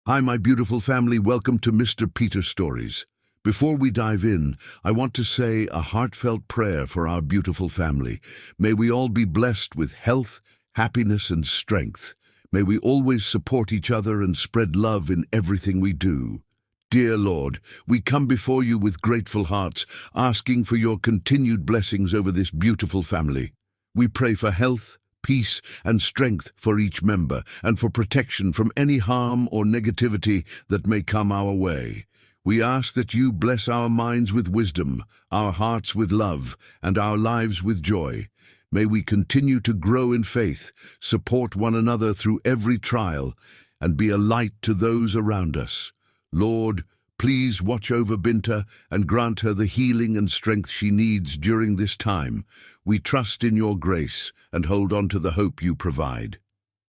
Hi, my beautiful family. Welcome to Mr. Peter Stories. Before we dive in, I want to say a heartfelt prayer for our beautiful family. May we all be blessed with health, happiness, and strength. May we always support each other and spread love in everything we do. Dear Lord, we come before you with grateful hearts, asking for your continued blessings over this beautiful family. We pray for health, peace, and strength for each member, and for protection from any harm or negativity that may come our way. We ask that you bless our minds with wisdom, our hearts with love, and our lives with joy. May we continue to grow in faith, support one another through every trial, and be a light to those around us. Lord, please watch over Binta and grant her the healing and strength she needs during this time. We trust in your grace and hold on to the hope you provide.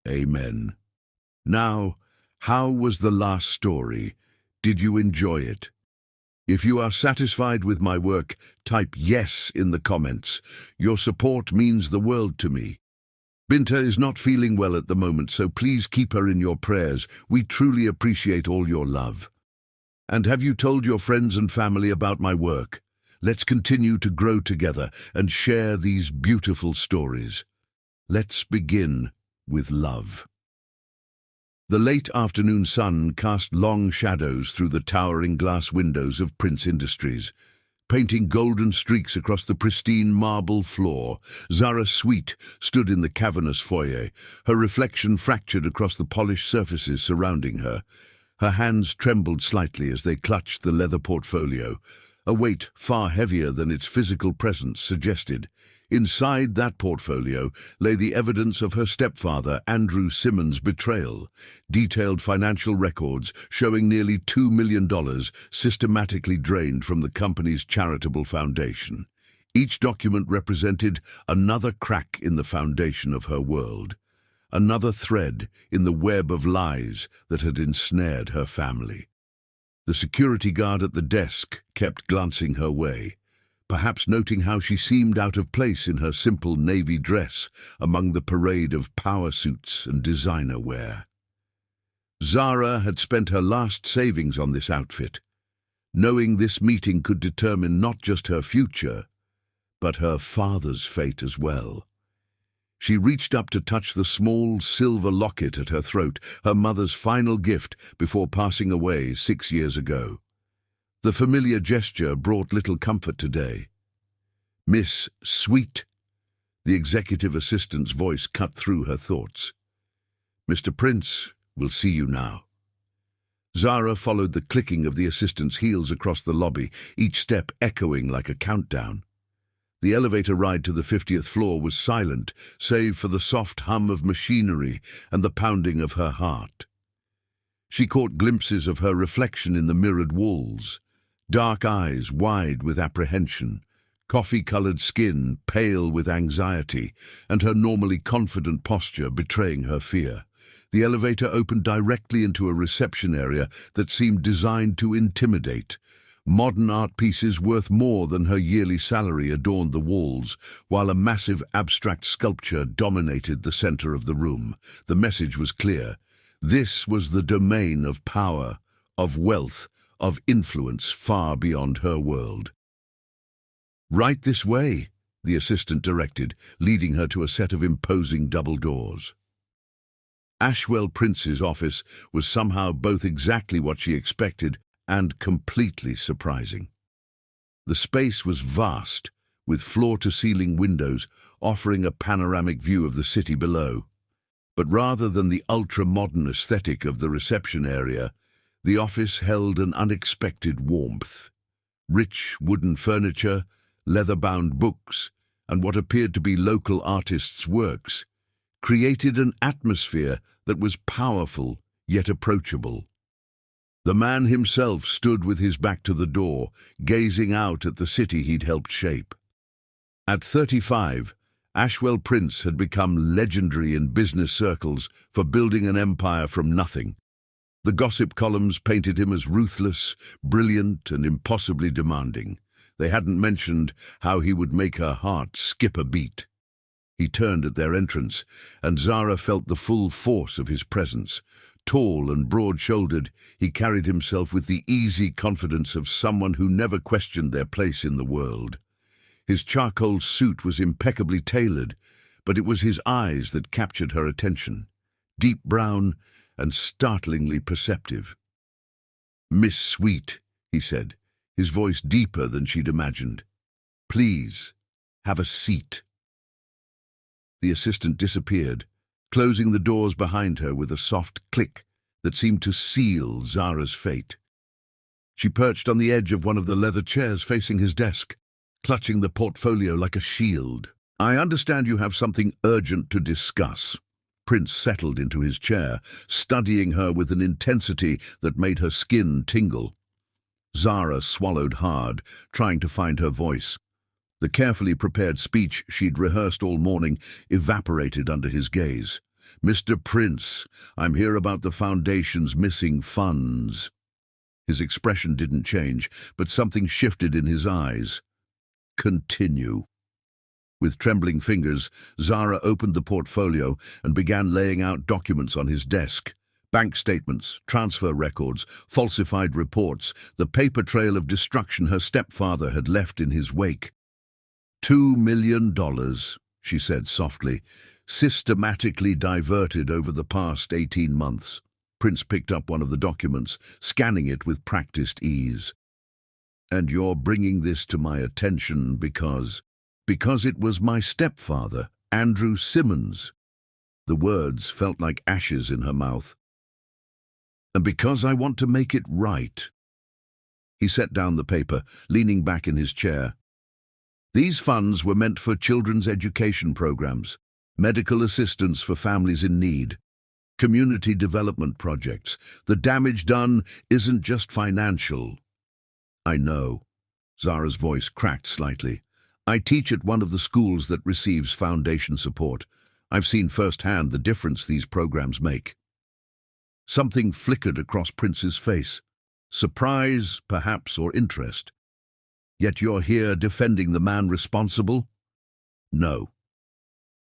Amen. Now, how was the last story? Did you enjoy it? If you are satisfied with my work, type yes in the comments. Your support means the world to me. Binta is not feeling well at the moment, so please keep her in your prayers. We truly appreciate all your love. And have you told your friends and family about my work? Let's continue to grow together and share these beautiful stories. Let's begin with love. The late afternoon sun cast long shadows through the towering glass windows of Prince Industries, painting golden streaks across the pristine marble floor. Zara Sweet stood in the cavernous foyer, her reflection fractured across the polished surfaces surrounding her. Her hands trembled slightly as they clutched the leather portfolio, a weight far heavier than its physical presence suggested. Inside that portfolio lay the evidence of her stepfather, Andrew Simmons' betrayal, detailed financial records showing nearly $2 million systematically drained from the company's charitable foundation. Each document represented another crack in the foundation of her world, another thread in the web of lies that had ensnared her family. The security guard at the desk kept glancing her way, perhaps noting how she seemed out of place in her simple navy dress among the parade of power suits and designer wear. Zara had spent her last savings on this outfit, knowing this meeting could determine not just her future, but her father's fate as well. She reached up to touch the small silver locket at her throat, her mother's final gift before passing away 6 years ago. The familiar gesture brought little comfort today. "Miss Sweet," the executive assistant's voice cut through her thoughts. "Mr. Prince will see you now." Zara followed the clicking of the assistant's heels across the lobby, each step echoing like a countdown. The elevator ride to the 50th floor was silent, save for the soft hum of machinery and the pounding of her heart. She caught glimpses of her reflection in the mirrored walls, dark eyes wide with apprehension, coffee-colored skin pale with anxiety, and her normally confident posture betraying her fear. The elevator opened directly into a reception area that seemed designed to intimidate. Modern art pieces worth more than her yearly salary adorned the walls, while a massive abstract sculpture dominated the center of the room. The message was clear. This was the domain of power, of wealth, of influence far beyond her world. "Right this way," the assistant directed, leading her to a set of imposing double doors. Ashwell Prince's office was somehow both exactly what she expected and completely surprising. The space was vast, with floor-to-ceiling windows offering a panoramic view of the city below. But rather than the ultra-modern aesthetic of the reception area, the office held an unexpected warmth. Rich wooden furniture, leather-bound books, and what appeared to be local artists' works created an atmosphere that was powerful yet approachable. The man himself stood with his back to the door, gazing out at the city he'd helped shape. At 35, Ashwell Prince had become legendary in business circles for building an empire from nothing. The gossip columns painted him as ruthless, brilliant, and impossibly demanding. They hadn't mentioned how he would make her heart skip a beat. He turned at their entrance, and Zara felt the full force of his presence. Tall and broad-shouldered, he carried himself with the easy confidence of someone who never questioned their place in the world. His charcoal suit was impeccably tailored, but it was his eyes that captured her attention, deep brown and startlingly perceptive. "Miss Sweet," he said, his voice deeper than she'd imagined. "Please, have a seat." The assistant disappeared, closing the doors behind her with a soft click that seemed to seal Zara's fate. She perched on the edge of one of the leather chairs facing his desk, clutching the portfolio like a shield. "I understand you have something urgent to discuss." Prince settled into his chair, studying her with an intensity that made her skin tingle. Zara swallowed hard, trying to find her voice. The carefully prepared speech she'd rehearsed all morning evaporated under his gaze. "Mr. Prince, I'm here about the Foundation's missing funds." His expression didn't change, but something shifted in his eyes. "Continue." With trembling fingers, Zara opened the portfolio and began laying out documents on his desk. Bank statements, transfer records, falsified reports, the paper trail of destruction her stepfather had left in his wake. $2 million, she said softly, systematically diverted over the past 18 months. Prince picked up one of the documents, scanning it with practiced ease. "And you're bringing this to my attention because it was my stepfather, Andrew Simmons." The words felt like ashes in her mouth. "And because I want to make it right." He set down the paper, leaning back in his chair. "These funds were meant for children's education programs, medical assistance for families in need, community development projects. The damage done isn't just financial." "I know." Zara's voice cracked slightly. "I teach at one of the schools that receives foundation support. I've seen firsthand the difference these programs make." Something flickered across Prince's face. Surprise, perhaps, or interest. "Yet you're here defending the man responsible?" "No."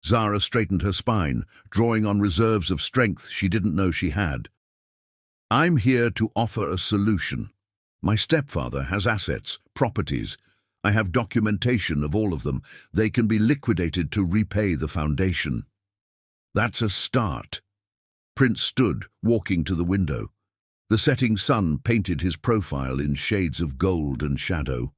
Zara straightened her spine, drawing on reserves of strength she didn't know she had. "I'm here to offer a solution. My stepfather has assets, properties. I have documentation of all of them. They can be liquidated to repay the foundation." "That's a start." Prince stood, walking to the window. The setting sun painted his profile in shades of gold and shadow.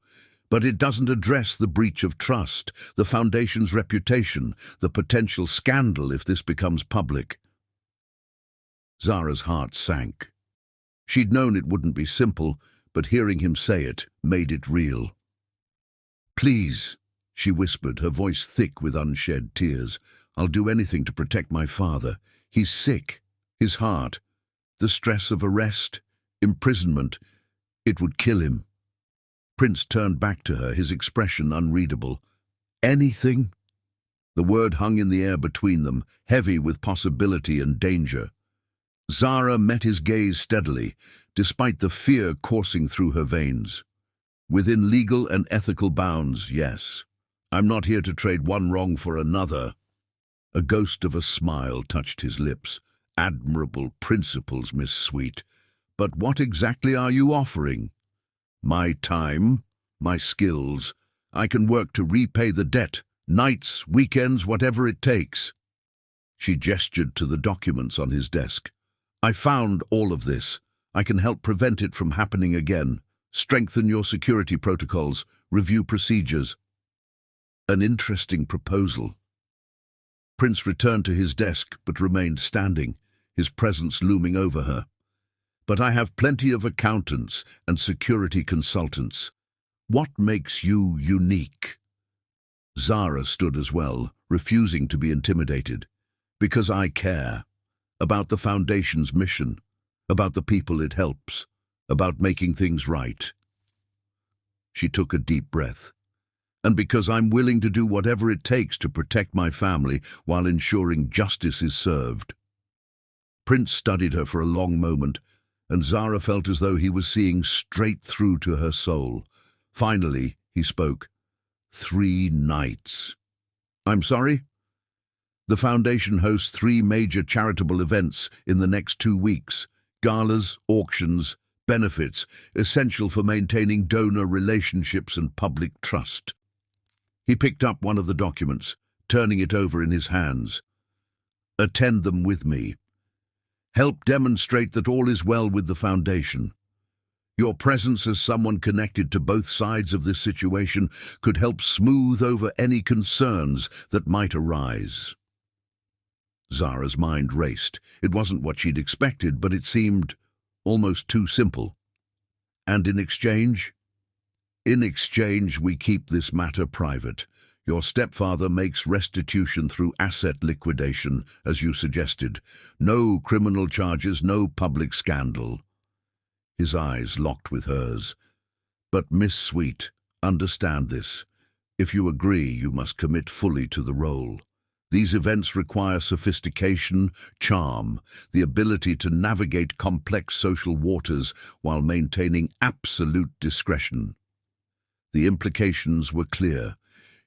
"But it doesn't address the breach of trust, the foundation's reputation, the potential scandal if this becomes public." Zara's heart sank. She'd known it wouldn't be simple, but hearing him say it made it real. "Please," she whispered, her voice thick with unshed tears. "I'll do anything to protect my father. He's sick. His heart. The stress of arrest, imprisonment. It would kill him." Prince turned back to her, his expression unreadable. "Anything?" The word hung in the air between them, heavy with possibility and danger. Zara met his gaze steadily, despite the fear coursing through her veins. "Within legal and ethical bounds, yes. I'm not here to trade one wrong for another." A ghost of a smile touched his lips. "Admirable principles, Miss Sweet. But what exactly are you offering?" "My time, my skills. I can work to repay the debt, nights, weekends, whatever it takes." She gestured to the documents on his desk. "I found all of this. I can help prevent it from happening again. Strengthen your security protocols, review procedures." An interesting proposal. Prince returned to his desk but remained standing, his presence looming over her. "But I have plenty of accountants and security consultants. What makes you unique?" Zara stood as well, refusing to be intimidated. "Because I care. About the Foundation's mission, about the people it helps, about making things right." She took a deep breath. "And because I'm willing to do whatever it takes to protect my family while ensuring justice is served." Prince studied her for a long moment, and Zara felt as though he was seeing straight through to her soul. Finally, he spoke. 3 nights. "I'm sorry?" The foundation hosts 3 major charitable events in the next 2 weeks: galas, auctions, benefits, essential for maintaining donor relationships and public trust. He picked up one of the documents, turning it over in his hands. Attend them with me. Help demonstrate that all is well with the foundation. Your presence as someone connected to both sides of this situation could help smooth over any concerns that might arise. Zara's mind raced. It wasn't what she'd expected, but it seemed almost too simple. And in exchange? In exchange, we keep this matter private. Your stepfather makes restitution through asset liquidation, as you suggested. No criminal charges, no public scandal. His eyes locked with hers. But Miss Sweet, understand this. If you agree, you must commit fully to the role. These events require sophistication, charm, the ability to navigate complex social waters while maintaining absolute discretion. The implications were clear.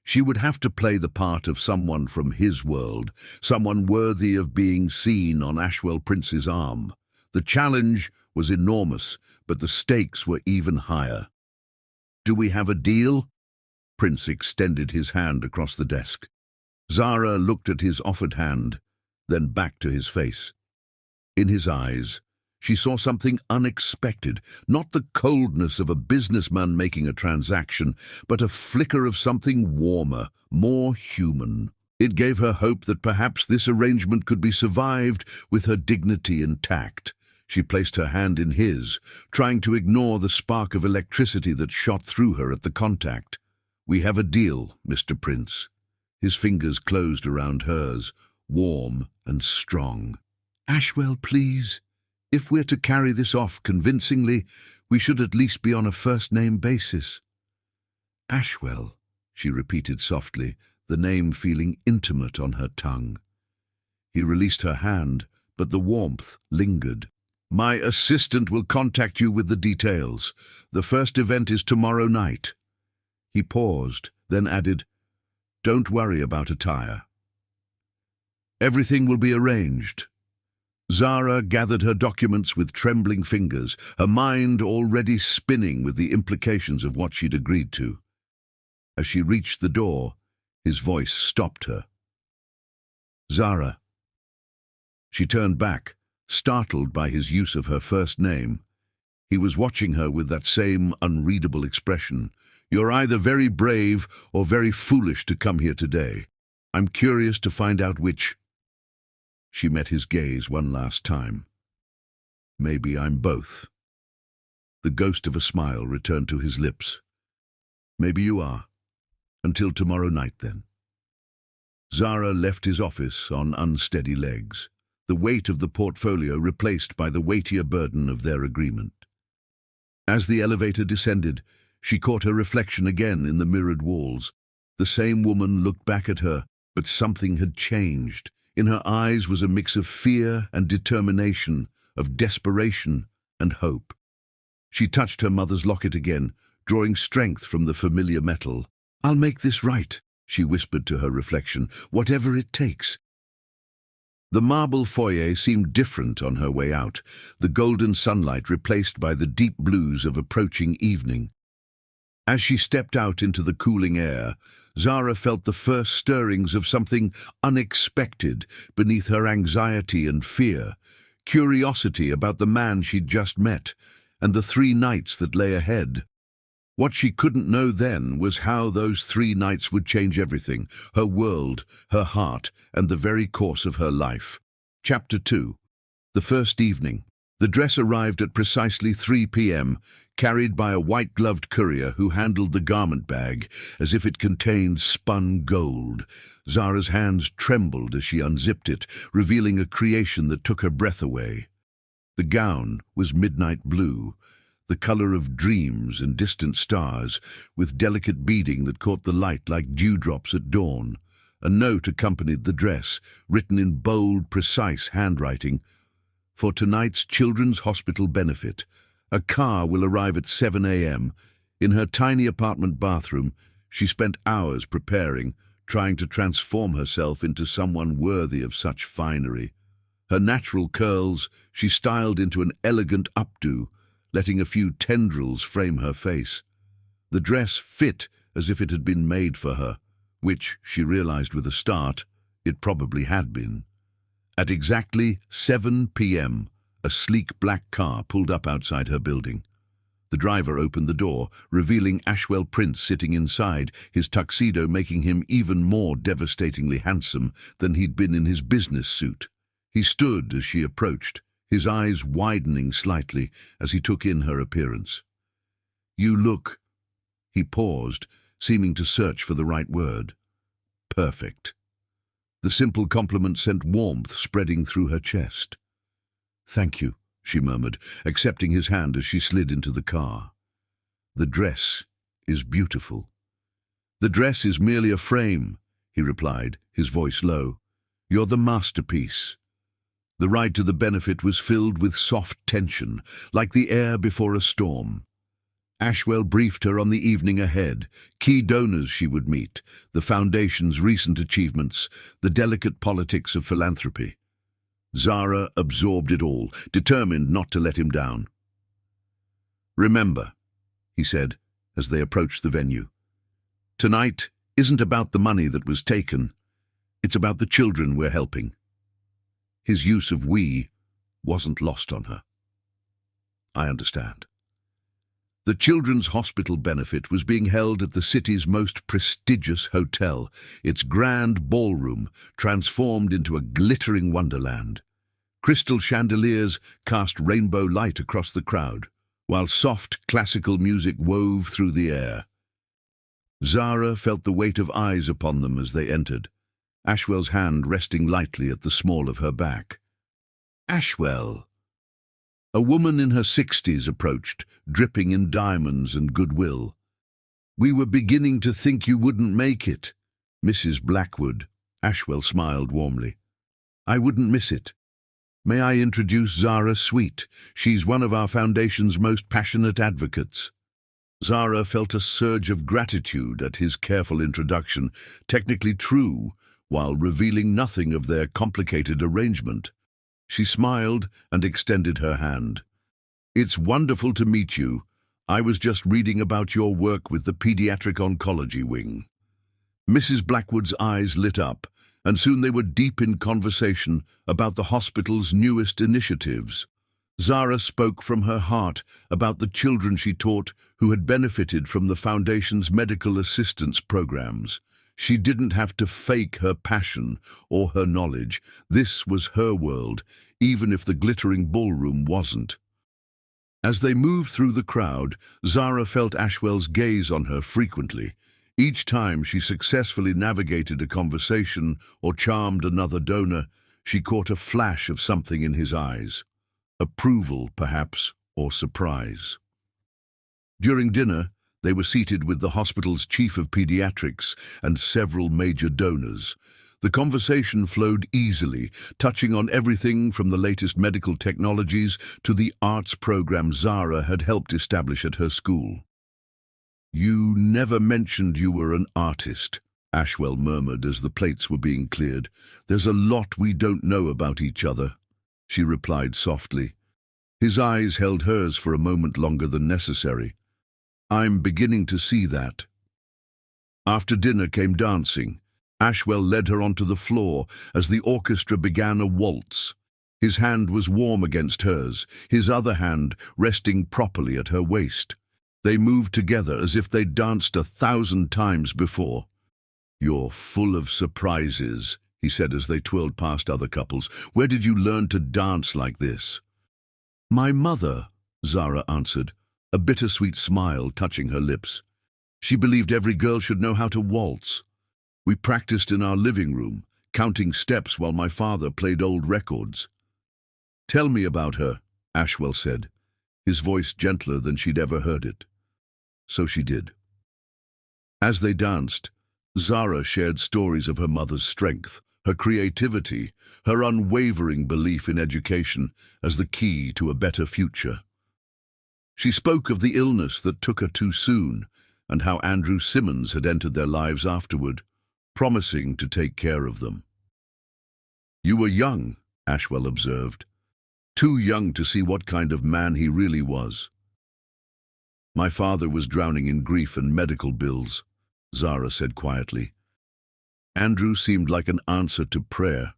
She would have to play the part of someone from his world, someone worthy of being seen on Ashwell Prince's arm. The challenge was enormous, but the stakes were even higher. Do we have a deal? Prince extended his hand across the desk. Zara looked at his offered hand, then back to his face. In his eyes, she saw something unexpected, not the coldness of a businessman making a transaction, but a flicker of something warmer, more human. It gave her hope that perhaps this arrangement could be survived with her dignity intact. She placed her hand in his, trying to ignore the spark of electricity that shot through her at the contact. We have a deal, Mr. Prince. His fingers closed around hers, warm and strong. Ashwell, please. If we're to carry this off convincingly, we should at least be on a first-name basis. Ashwell, she repeated softly, the name feeling intimate on her tongue. He released her hand, but the warmth lingered. My assistant will contact you with the details. The first event is tomorrow night. He paused, then added, Don't worry about attire. Everything will be arranged. Zara gathered her documents with trembling fingers, her mind already spinning with the implications of what she'd agreed to. As she reached the door, his voice stopped her. Zara. She turned back, startled by his use of her first name. He was watching her with that same unreadable expression. You're either very brave or very foolish to come here today. I'm curious to find out which. She met his gaze one last time. Maybe I'm both. The ghost of a smile returned to his lips. Maybe you are. Until tomorrow night, then. Zara left his office on unsteady legs, the weight of the portfolio replaced by the weightier burden of their agreement. As the elevator descended, she caught her reflection again in the mirrored walls. The same woman looked back at her, but something had changed. In her eyes was a mix of fear and determination, of desperation and hope. She touched her mother's locket again, drawing strength from the familiar metal. I'll make this right, she whispered to her reflection, whatever it takes. The marble foyer seemed different on her way out, the golden sunlight replaced by the deep blues of approaching evening. As she stepped out into the cooling air, Zara felt the first stirrings of something unexpected beneath her anxiety and fear, curiosity about the man she'd just met, and the 3 nights that lay ahead. What she couldn't know then was how those 3 nights would change everything, her world, her heart, and the very course of her life. Chapter 2. The first evening. The dress arrived at precisely 3 p.m., carried by a white-gloved courier who handled the garment bag as if it contained spun gold. Zara's hands trembled as she unzipped it, revealing a creation that took her breath away. The gown was midnight blue, the color of dreams and distant stars, with delicate beading that caught the light like dewdrops at dawn. A note accompanied the dress, written in bold, precise handwriting. For tonight's Children's Hospital benefit, a car will arrive at 7 a.m. In her tiny apartment bathroom, she spent hours preparing, trying to transform herself into someone worthy of such finery. Her natural curls she styled into an elegant updo, letting a few tendrils frame her face. The dress fit as if it had been made for her, which, she realized with a start, it probably had been. At exactly 7 p.m., a sleek black car pulled up outside her building. The driver opened the door, revealing Ashwell Prince sitting inside, his tuxedo making him even more devastatingly handsome than he'd been in his business suit. He stood as she approached, his eyes widening slightly as he took in her appearance. "You look—" He paused, seeming to search for the right word. "Perfect." The simple compliment sent warmth spreading through her chest. "Thank you," she murmured, accepting his hand as she slid into the car. "The dress is beautiful." "The dress is merely a frame," he replied, his voice low. "You're the masterpiece." The ride to the benefit was filled with soft tension, like the air before a storm. Ashwell briefed her on the evening ahead, key donors she would meet, the Foundation's recent achievements, the delicate politics of philanthropy. Zara absorbed it all, determined not to let him down. "Remember," he said, as they approached the venue, "tonight isn't about the money that was taken. It's about the children we're helping." His use of "we" wasn't lost on her. "I understand." The Children's Hospital benefit was being held at the city's most prestigious hotel, its grand ballroom transformed into a glittering wonderland. Crystal chandeliers cast rainbow light across the crowd, while soft classical music wove through the air. Zara felt the weight of eyes upon them as they entered, Ashwell's hand resting lightly at the small of her back. "Ashwell!" A woman in her 60s approached, dripping in diamonds and goodwill. "We were beginning to think you wouldn't make it." "Mrs. Blackwood," Ashwell smiled warmly. "I wouldn't miss it. May I introduce Zara Sweet? She's one of our Foundation's most passionate advocates." Zara felt a surge of gratitude at his careful introduction, technically true, while revealing nothing of their complicated arrangement. She smiled and extended her hand. "It's wonderful to meet you. I was just reading about your work with the Pediatric Oncology Wing." Mrs. Blackwood's eyes lit up, and soon they were deep in conversation about the hospital's newest initiatives. Zara spoke from her heart about the children she taught who had benefited from the Foundation's medical assistance programs. She didn't have to fake her passion or her knowledge. This was her world, even if the glittering ballroom wasn't. As they moved through the crowd, Zara felt Ashwell's gaze on her frequently. Each time she successfully navigated a conversation or charmed another donor, she caught a flash of something in his eyes. Approval, perhaps, or surprise. During dinner, they were seated with the hospital's chief of pediatrics and several major donors. The conversation flowed easily, touching on everything from the latest medical technologies to the arts program Zara had helped establish at her school. "You never mentioned you were an artist," Ashwell murmured as the plates were being cleared. "There's a lot we don't know about each other," she replied softly. His eyes held hers for a moment longer than necessary. "I'm beginning to see that." After dinner came dancing. Ashwell led her onto the floor as the orchestra began a waltz. His hand was warm against hers, his other hand resting properly at her waist. They moved together as if they'd danced 1,000 times before. "You're full of surprises," he said as they twirled past other couples. "Where did you learn to dance like this?" "My mother," Zara answered, a bittersweet smile touching her lips. "She believed every girl should know how to waltz. We practiced in our living room, counting steps while my father played old records." "Tell me about her," Ashwell said, his voice gentler than she'd ever heard it. So she did. As they danced, Zara shared stories of her mother's strength, her creativity, her unwavering belief in education as the key to a better future. She spoke of the illness that took her too soon and how Andrew Simmons had entered their lives afterward, promising to take care of them. "You were young," Ashwell observed. "Too young to see what kind of man he really was." "My father was drowning in grief and medical bills," Zara said quietly. Andrew seemed like an answer to prayer.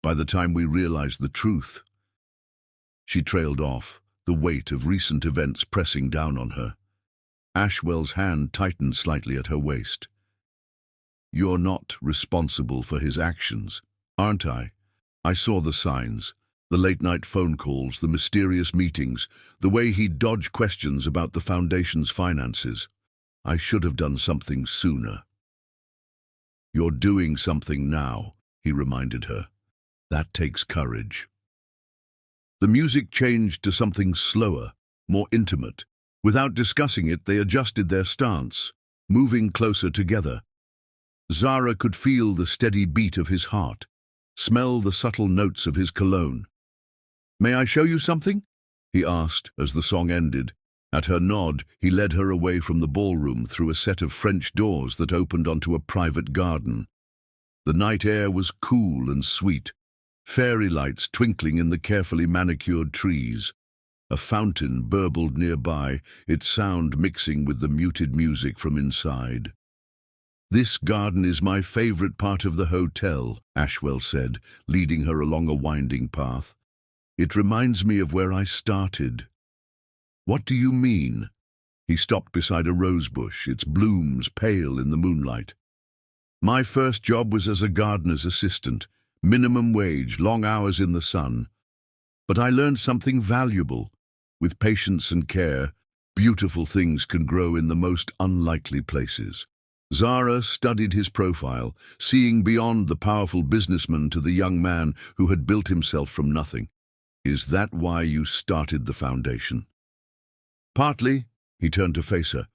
By the time we realized the truth. She trailed off, the weight of recent events pressing down on her. Ashwell's hand tightened slightly at her waist. "You're not responsible for his actions, aren't I? I saw the signs, the late-night phone calls, the mysterious meetings, the way he dodged questions about the foundation's finances. I should have done something sooner." "You're doing something now," he reminded her. "That takes courage." The music changed to something slower, more intimate. Without discussing it, they adjusted their stance, moving closer together. Zara could feel the steady beat of his heart, smell the subtle notes of his cologne. "May I show you something?" he asked as the song ended. At her nod, he led her away from the ballroom through a set of French doors that opened onto a private garden. The night air was cool and sweet, fairy lights twinkling in the carefully manicured trees. A fountain burbled nearby, its sound mixing with the muted music from inside. "This garden is my favorite part of the hotel," Ashwell said, leading her along a winding path. "It reminds me of where I started." "What do you mean?" He stopped beside a rosebush, its blooms pale in the moonlight. "My first job was as a gardener's assistant, minimum wage, long hours in the sun. But I learned something valuable. With patience and care, beautiful things can grow in the most unlikely places." Zara studied his profile, seeing beyond the powerful businessman to the young man who had built himself from nothing. "Is that why you started the foundation?" "Partly," he turned to face her.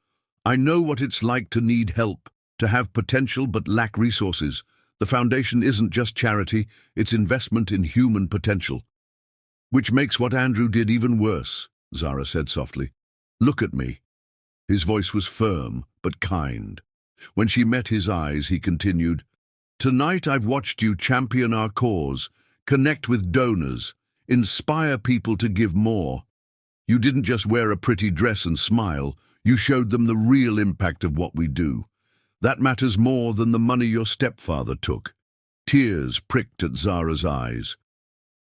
"I know what it's like to need help, to have potential but lack resources. The foundation isn't just charity, it's investment in human potential." "Which makes what Andrew did even worse," Zara said softly. "Look at me." His voice was firm but kind. When she met his eyes, he continued, "Tonight I've watched you champion our cause, connect with donors, inspire people to give more. You didn't just wear a pretty dress and smile, you showed them the real impact of what we do. That matters more than the money your stepfather took." Tears pricked at Zara's eyes.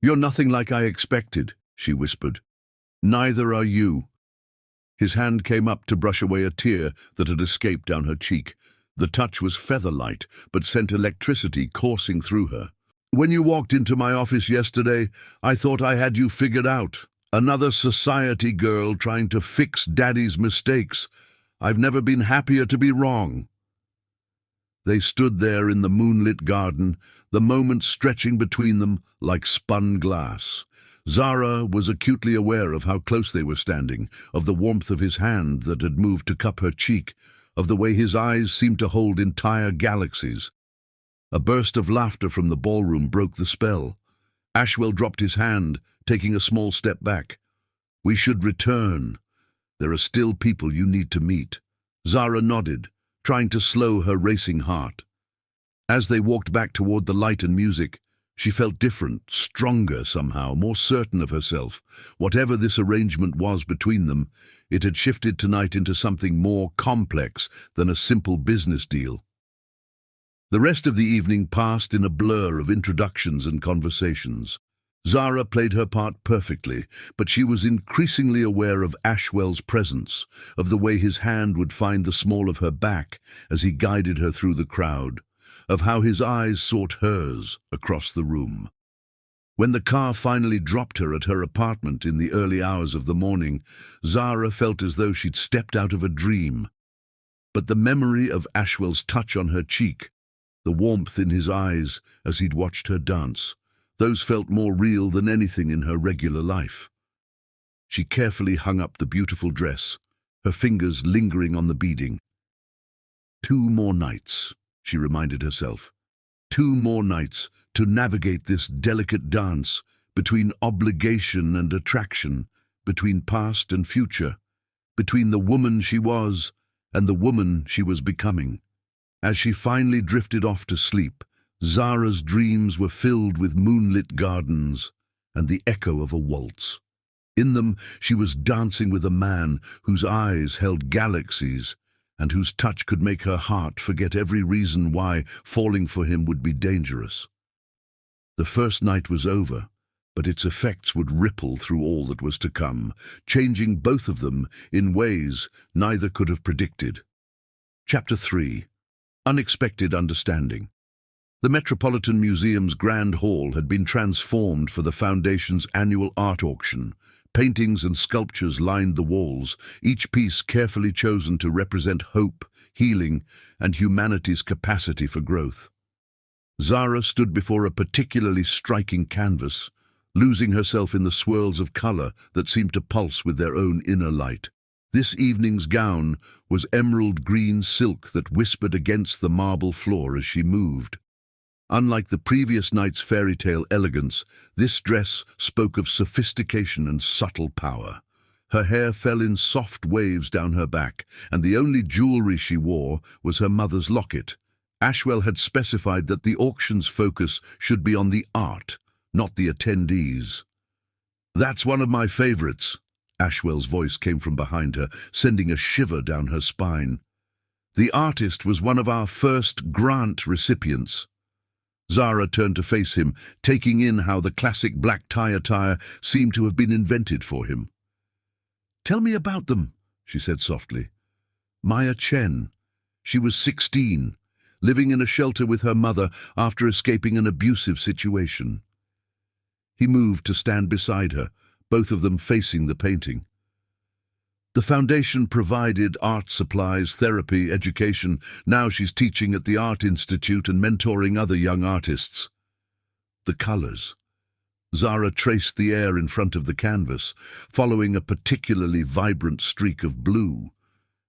"You're nothing like I expected," she whispered. "Neither are you." His hand came up to brush away a tear that had escaped down her cheek. The touch was feather-light, but sent electricity coursing through her. "When you walked into my office yesterday, I thought I had you figured out. Another society girl trying to fix Daddy's mistakes. I've never been happier to be wrong." They stood there in the moonlit garden, the moments stretching between them like spun glass. Zara was acutely aware of how close they were standing, of the warmth of his hand that had moved to cup her cheek, of the way his eyes seemed to hold entire galaxies. A burst of laughter from the ballroom broke the spell. Ashwell dropped his hand, taking a small step back. "We should return. There are still people you need to meet." Zara nodded, trying to slow her racing heart. As they walked back toward the light and music, she felt different, stronger somehow, more certain of herself. Whatever this arrangement was between them, it had shifted tonight into something more complex than a simple business deal. The rest of the evening passed in a blur of introductions and conversations. Zara played her part perfectly, but she was increasingly aware of Ashwell's presence, of the way his hand would find the small of her back as he guided her through the crowd, of how his eyes sought hers across the room. When the car finally dropped her at her apartment in the early hours of the morning, Zara felt as though she'd stepped out of a dream. But the memory of Ashwell's touch on her cheek, the warmth in his eyes as he'd watched her dance, those felt more real than anything in her regular life. She carefully hung up the beautiful dress, her fingers lingering on the beading. 2 more nights, she reminded herself. 2 more nights to navigate this delicate dance between obligation and attraction, between past and future, between the woman she was and the woman she was becoming. As she finally drifted off to sleep, Zara's dreams were filled with moonlit gardens and the echo of a waltz. In them, she was dancing with a man whose eyes held galaxies and whose touch could make her heart forget every reason why falling for him would be dangerous. The first night was over, but its effects would ripple through all that was to come, changing both of them in ways neither could have predicted. Chapter 3. Unexpected Understanding. The Metropolitan Museum's Grand Hall had been transformed for the Foundation's annual art auction. Paintings and sculptures lined the walls, each piece carefully chosen to represent hope, healing, and humanity's capacity for growth. Zara stood before a particularly striking canvas, losing herself in the swirls of color that seemed to pulse with their own inner light. This evening's gown was emerald green silk that whispered against the marble floor as she moved. Unlike the previous night's fairy tale elegance, this dress spoke of sophistication and subtle power. Her hair fell in soft waves down her back, and the only jewelry she wore was her mother's locket. Ashwell had specified that the auction's focus should be on the art, not the attendees. "That's one of my favorites," Ashwell's voice came from behind her, sending a shiver down her spine. "The artist was one of our first grant recipients." Zara turned to face him, taking in how the classic black tie attire seemed to have been invented for him. "Tell me about them," she said softly. "Maya Chen. She was 16, living in a shelter with her mother after escaping an abusive situation." He moved to stand beside her, both of them facing the painting. "The Foundation provided art supplies, therapy, education. Now she's teaching at the Art Institute and mentoring other young artists." The colors. Zara traced the air in front of the canvas, following a particularly vibrant streak of blue.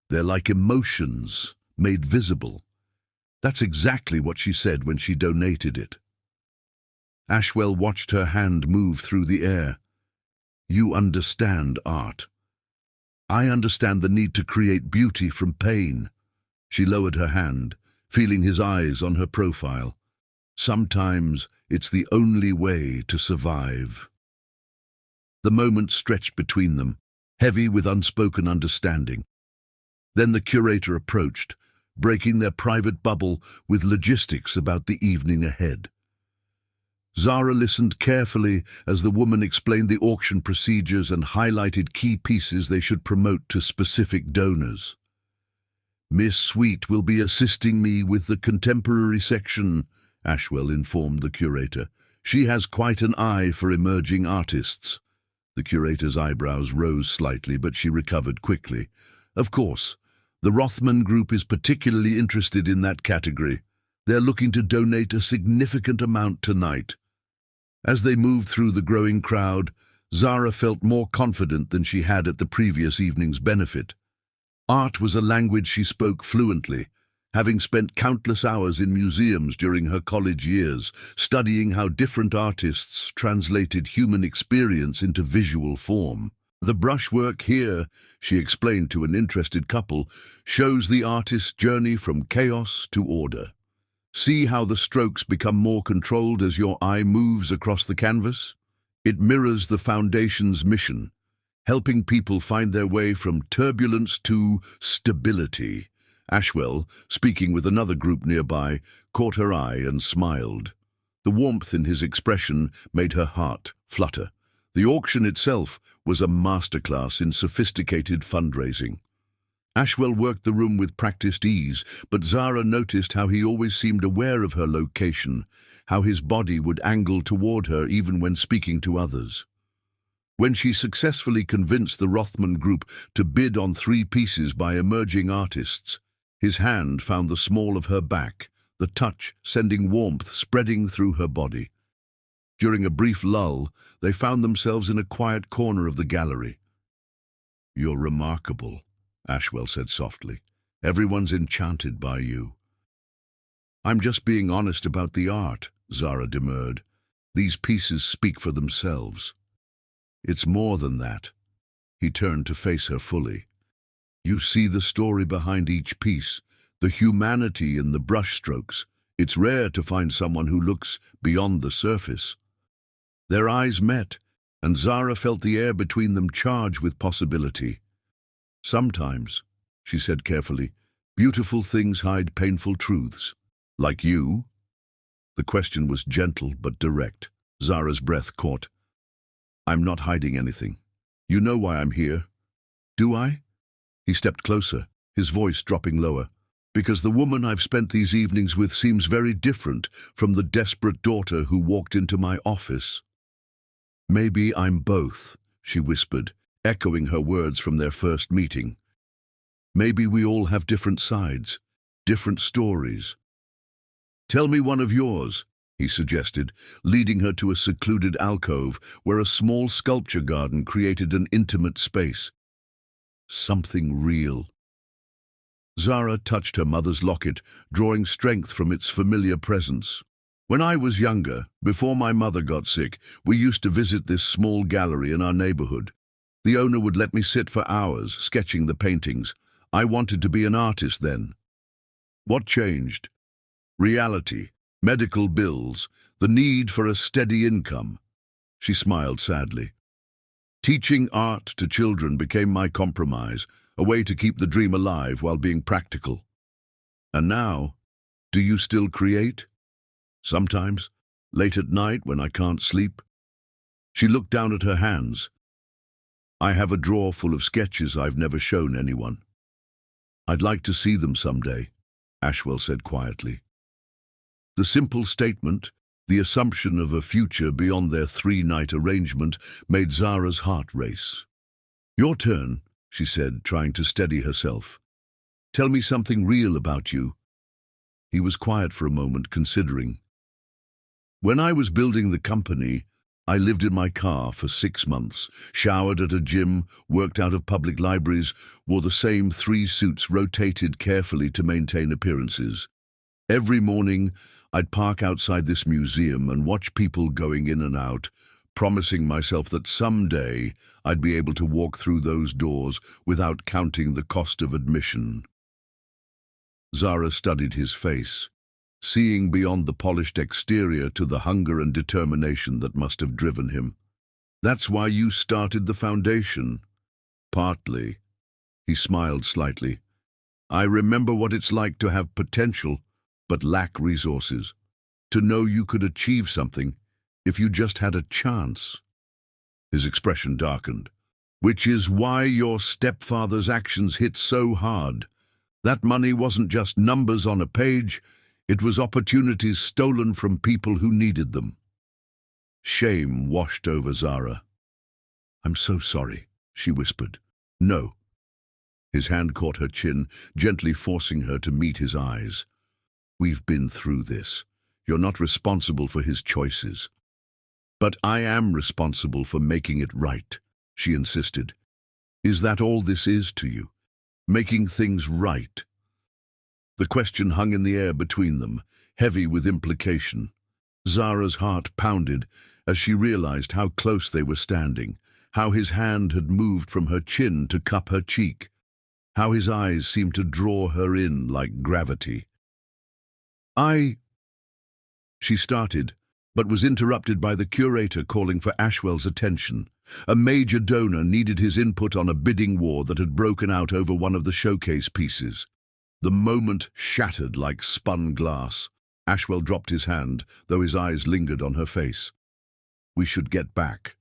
"They're like emotions, made visible." That's exactly what she said when she donated it. Ashwell watched her hand move through the air. "You understand art." "I understand the need to create beauty from pain." She lowered her hand, feeling his eyes on her profile. "Sometimes it's the only way to survive." The moment stretched between them, heavy with unspoken understanding. Then the curator approached, breaking their private bubble with logistics about the evening ahead. Zara listened carefully as the woman explained the auction procedures and highlighted key pieces they should promote to specific donors. "Miss Sweet will be assisting me with the contemporary section," Ashwell informed the curator. "She has quite an eye for emerging artists." The curator's eyebrows rose slightly, but she recovered quickly. "Of course, the Rothman Group is particularly interested in that category. They're looking to donate a significant amount tonight." As they moved through the growing crowd, Zara felt more confident than she had at the previous evening's benefit. Art was a language she spoke fluently, having spent countless hours in museums during her college years, studying how different artists translated human experience into visual form. "The brushwork here," she explained to an interested couple, "shows the artist's journey from chaos to order. See how the strokes become more controlled as your eye moves across the canvas? It mirrors the Foundation's mission, helping people find their way from turbulence to stability." Ashwell, speaking with another group nearby, caught her eye and smiled. The warmth in his expression made her heart flutter. The auction itself was a masterclass in sophisticated fundraising. Ashwell worked the room with practiced ease, but Zara noticed how he always seemed aware of her location, how his body would angle toward her even when speaking to others. When she successfully convinced the Rothman Group to bid on 3 pieces by emerging artists, his hand found the small of her back, the touch sending warmth spreading through her body. During a brief lull, they found themselves in a quiet corner of the gallery. "You're remarkable," Ashwell said softly. "Everyone's enchanted by you." "I'm just being honest about the art," Zara demurred. "These pieces speak for themselves." "It's more than that." He turned to face her fully. "You see the story behind each piece, the humanity in the brushstrokes. It's rare to find someone who looks beyond the surface. Their eyes met, and Zara felt the air between them charged with possibility. Sometimes, she said carefully, beautiful things hide painful truths. Like you? The question was gentle but direct. Zara's breath caught. I'm not hiding anything. You know why I'm here. Do I? He stepped closer, his voice dropping lower. Because the woman I've spent these evenings with seems very different from the desperate daughter who walked into my office. Maybe I'm both, she whispered, echoing her words from their first meeting. Maybe we all have different sides, different stories. Tell me one of yours, he suggested, leading her to a secluded alcove where a small sculpture garden created an intimate space. Something real. Zara touched her mother's locket, drawing strength from its familiar presence. When I was younger, before my mother got sick, we used to visit this small gallery in our neighborhood. The owner would let me sit for hours, sketching the paintings. I wanted to be an artist then. What changed? Reality, medical bills, the need for a steady income. She smiled sadly. Teaching art to children became my compromise, a way to keep the dream alive while being practical. And now, do you still create? Sometimes, late at night when I can't sleep. She looked down at her hands. I have a drawer full of sketches I've never shown anyone. I'd like to see them someday, Ashwell said quietly. The simple statement, the assumption of a future beyond their three-night arrangement, made Zara's heart race. Your turn, she said, trying to steady herself. Tell me something real about you. He was quiet for a moment, considering. When I was building the company, I lived in my car for 6 months, showered at a gym, worked out of public libraries, wore the same 3 suits rotated carefully to maintain appearances. Every morning, I'd park outside this museum and watch people going in and out, promising myself that someday I'd be able to walk through those doors without counting the cost of admission. Zara studied his face, seeing beyond the polished exterior to the hunger and determination that must have driven him. That's why you started the foundation. Partly. He smiled slightly. I remember what it's like to have potential, but lack resources. To know you could achieve something if you just had a chance. His expression darkened. Which is why your stepfather's actions hit so hard. That money wasn't just numbers on a page, it was opportunities stolen from people who needed them. Shame washed over Zara. I'm so sorry, she whispered. No. His hand caught her chin, gently forcing her to meet his eyes. We've been through this. You're not responsible for his choices. But I am responsible for making it right, she insisted. Is that all this is to you? Making things right? The question hung in the air between them, heavy with implication. Zara's heart pounded as she realized how close they were standing, how his hand had moved from her chin to cup her cheek, how his eyes seemed to draw her in like gravity. She started, but was interrupted by the curator calling for Ashwell's attention. A major donor needed his input on a bidding war that had broken out over one of the showcase pieces. The moment shattered like spun glass. Ashwell dropped his hand, though his eyes lingered on her face. We should get back.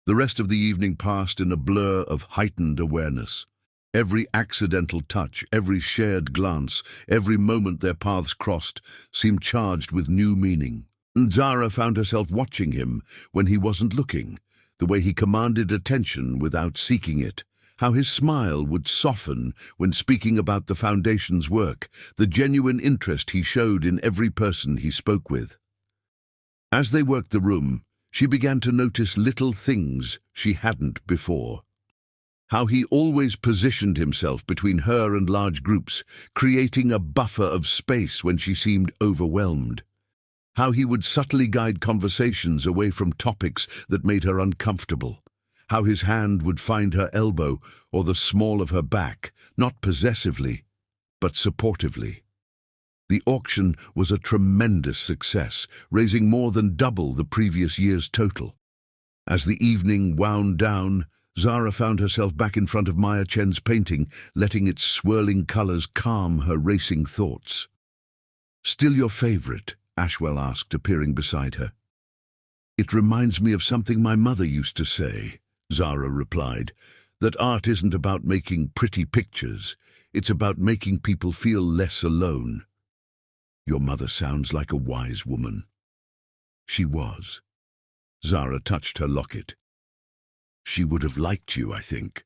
The rest of the evening passed in a blur of heightened awareness. Every accidental touch, every shared glance, every moment their paths crossed seemed charged with new meaning. And Zara found herself watching him when he wasn't looking, the way he commanded attention without seeking it, how his smile would soften when speaking about the foundation's work, the genuine interest he showed in every person he spoke with. As they worked the room, she began to notice little things she hadn't before. How he always positioned himself between her and large groups, creating a buffer of space when she seemed overwhelmed. How he would subtly guide conversations away from topics that made her uncomfortable. How his hand would find her elbow or the small of her back, not possessively, but supportively. The auction was a tremendous success, raising more than double the previous year's total. As the evening wound down, Zara found herself back in front of Maya Chen's painting, letting its swirling colors calm her racing thoughts. "Still your favorite?" Ashwell asked, appearing beside her. "It reminds me of something my mother used to say," Zara replied, "that art isn't about making pretty pictures, it's about making people feel less alone." "Your mother sounds like a wise woman." "She was." Zara touched her locket. "She would have liked you, I think."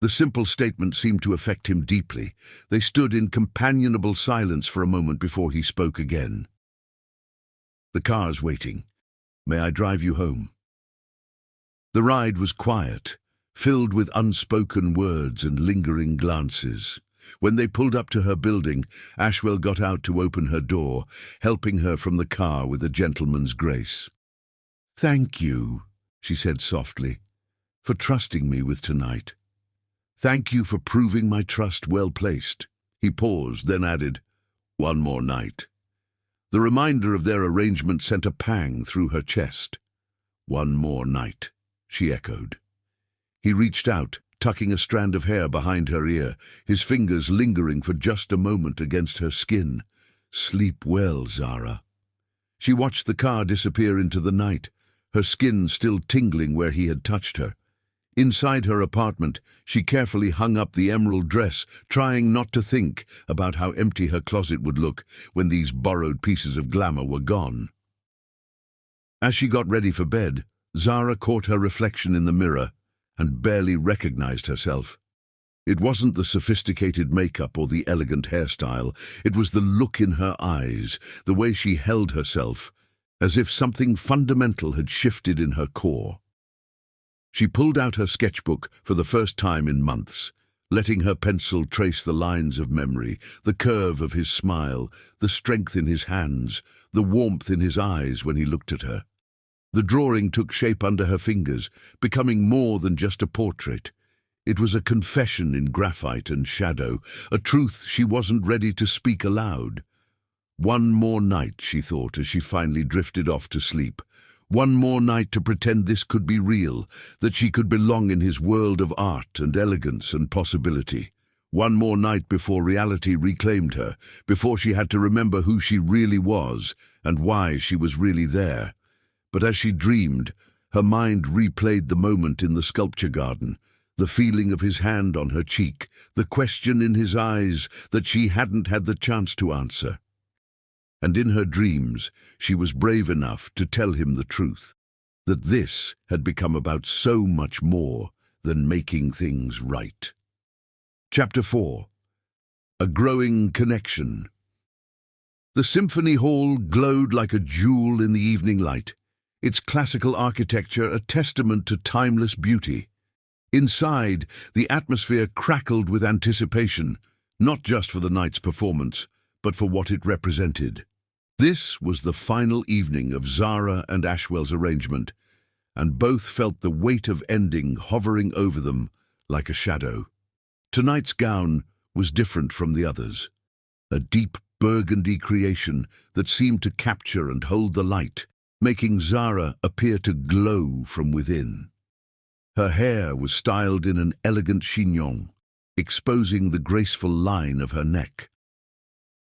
The simple statement seemed to affect him deeply. They stood in companionable silence for a moment before he spoke again. "The car's waiting. May I drive you home?" The ride was quiet, filled with unspoken words and lingering glances. When they pulled up to her building, Ashwell got out to open her door, helping her from the car with a gentleman's grace. "Thank you," she said softly, "for trusting me with tonight. Thank you for proving my trust well placed." He paused, then added, "One more night." The reminder of their arrangement sent a pang through her chest. "One more night," she echoed. He reached out, tucking a strand of hair behind her ear, his fingers lingering for just a moment against her skin. "Sleep well, Zara." She watched the car disappear into the night, her skin still tingling where he had touched her. Inside her apartment, she carefully hung up the emerald dress, trying not to think about how empty her closet would look when these borrowed pieces of glamour were gone. As she got ready for bed, Zara caught her reflection in the mirror and barely recognized herself. It wasn't the sophisticated makeup or the elegant hairstyle, it was the look in her eyes, the way she held herself, as if something fundamental had shifted in her core. She pulled out her sketchbook for the first time in months, letting her pencil trace the lines of memory, the curve of his smile, the strength in his hands, the warmth in his eyes when he looked at her. The drawing took shape under her fingers, becoming more than just a portrait. It was a confession in graphite and shadow, a truth she wasn't ready to speak aloud. One more night, she thought as she finally drifted off to sleep. One more night to pretend this could be real, that she could belong in his world of art and elegance and possibility. One more night before reality reclaimed her, before she had to remember who she really was and why she was really there. But as she dreamed, her mind replayed the moment in the sculpture garden, the feeling of his hand on her cheek, the question in his eyes that she hadn't had the chance to answer. And in her dreams, she was brave enough to tell him the truth, that this had become about so much more than making things right. Chapter 4. A Growing Connection. The symphony hall glowed like a jewel in the evening light, its classical architecture a testament to timeless beauty. Inside, the atmosphere crackled with anticipation, not just for the night's performance, but for what it represented. This was the final evening of Zara and Ashwell's arrangement, and both felt the weight of ending hovering over them like a shadow. Tonight's gown was different from the others, a deep burgundy creation that seemed to capture and hold the light, making Zara appear to glow from within. Her hair was styled in an elegant chignon, exposing the graceful line of her neck.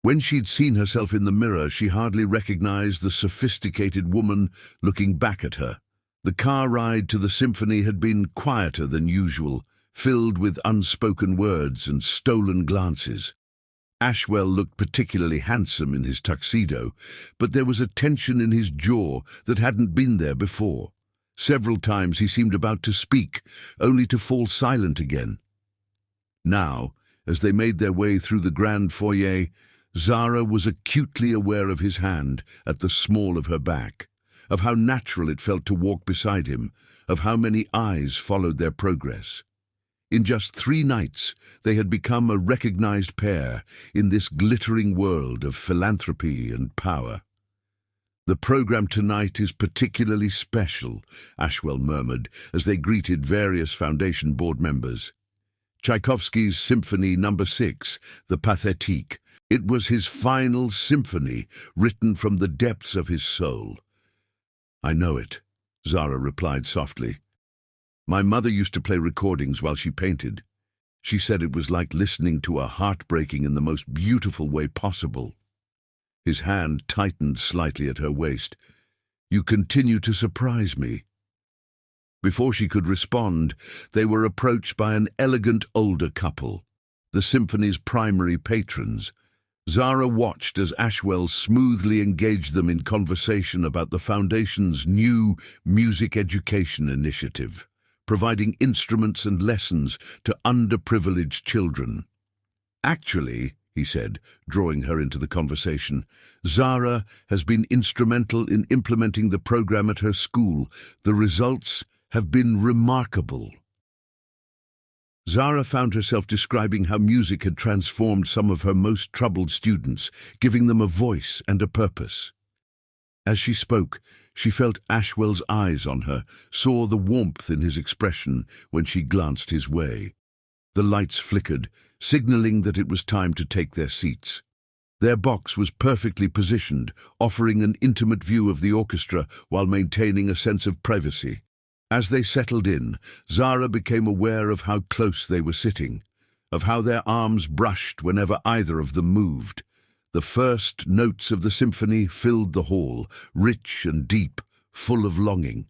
When she'd seen herself in the mirror, she hardly recognized the sophisticated woman looking back at her. The car ride to the symphony had been quieter than usual, filled with unspoken words and stolen glances. Ashwell looked particularly handsome in his tuxedo, but there was a tension in his jaw that hadn't been there before. Several times he seemed about to speak, only to fall silent again. Now, as they made their way through the grand foyer, Zara was acutely aware of his hand at the small of her back, of how natural it felt to walk beside him, of how many eyes followed their progress. In just 3 nights, they had become a recognized pair in this glittering world of philanthropy and power. "The program tonight is particularly special," Ashwell murmured as they greeted various Foundation board members. Tchaikovsky's Symphony No. 6, the Pathétique. It was his final symphony, written from the depths of his soul. "I know it," Zara replied softly. "My mother used to play recordings while she painted. She said it was like listening to a heartbreaking in the most beautiful way possible." His hand tightened slightly at her waist. "You continue to surprise me." Before she could respond, they were approached by an elegant older couple, the symphony's primary patrons. Zara watched as Ashwell smoothly engaged them in conversation about the Foundation's new music education initiative, providing instruments and lessons to underprivileged children. "Actually," he said, drawing her into the conversation, "Zara has been instrumental in implementing the program at her school. The results have been remarkable." Zara found herself describing how music had transformed some of her most troubled students, giving them a voice and a purpose. As she spoke, she felt Ashwell's eyes on her, saw the warmth in his expression when she glanced his way. The lights flickered, signaling that it was time to take their seats. Their box was perfectly positioned, offering an intimate view of the orchestra while maintaining a sense of privacy. As they settled in, Zara became aware of how close they were sitting, of how their arms brushed whenever either of them moved. The first notes of the symphony filled the hall, rich and deep, full of longing.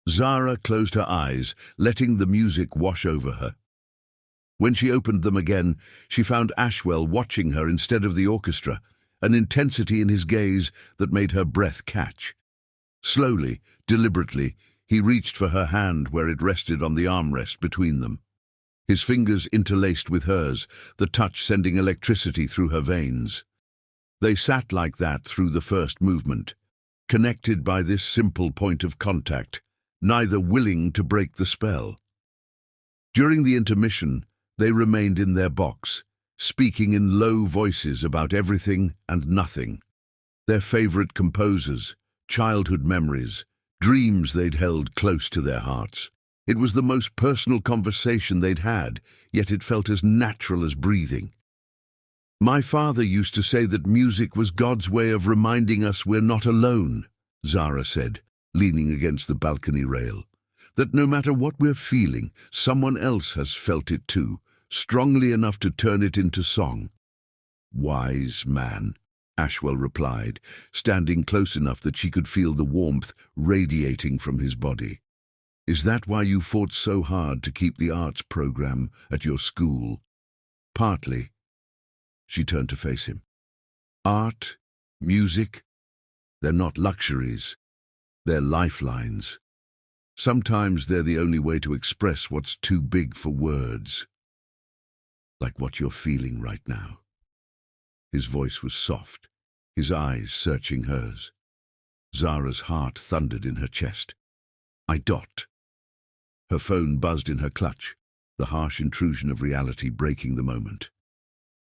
Zara closed her eyes, letting the music wash over her. When she opened them again, she found Ashwell watching her instead of the orchestra, an intensity in his gaze that made her breath catch. Slowly, deliberately, he reached for her hand where it rested on the armrest between them. His fingers interlaced with hers, the touch sending electricity through her veins. They sat like that through the first movement, connected by this simple point of contact, neither willing to break the spell. During the intermission, they remained in their box, speaking in low voices about everything and nothing. Their favorite composers, childhood memories, dreams they'd held close to their hearts. It was the most personal conversation they'd had, yet it felt as natural as breathing. "My father used to say that music was God's way of reminding us we're not alone," Zara said, leaning against the balcony rail. "That no matter what we're feeling, someone else has felt it too, strongly enough to turn it into song." "Wise man," Ashwell replied, standing close enough that she could feel the warmth radiating from his body. "Is that why you fought so hard to keep the arts program at your school?" "Partly." She turned to face him. "Art, music, they're not luxuries. They're lifelines. Sometimes they're the only way to express what's too big for words. Like what you're feeling right now." His voice was soft, his eyes searching hers. Zara's heart thundered in her chest. "I dot." Her phone buzzed in her clutch, the harsh intrusion of reality breaking the moment.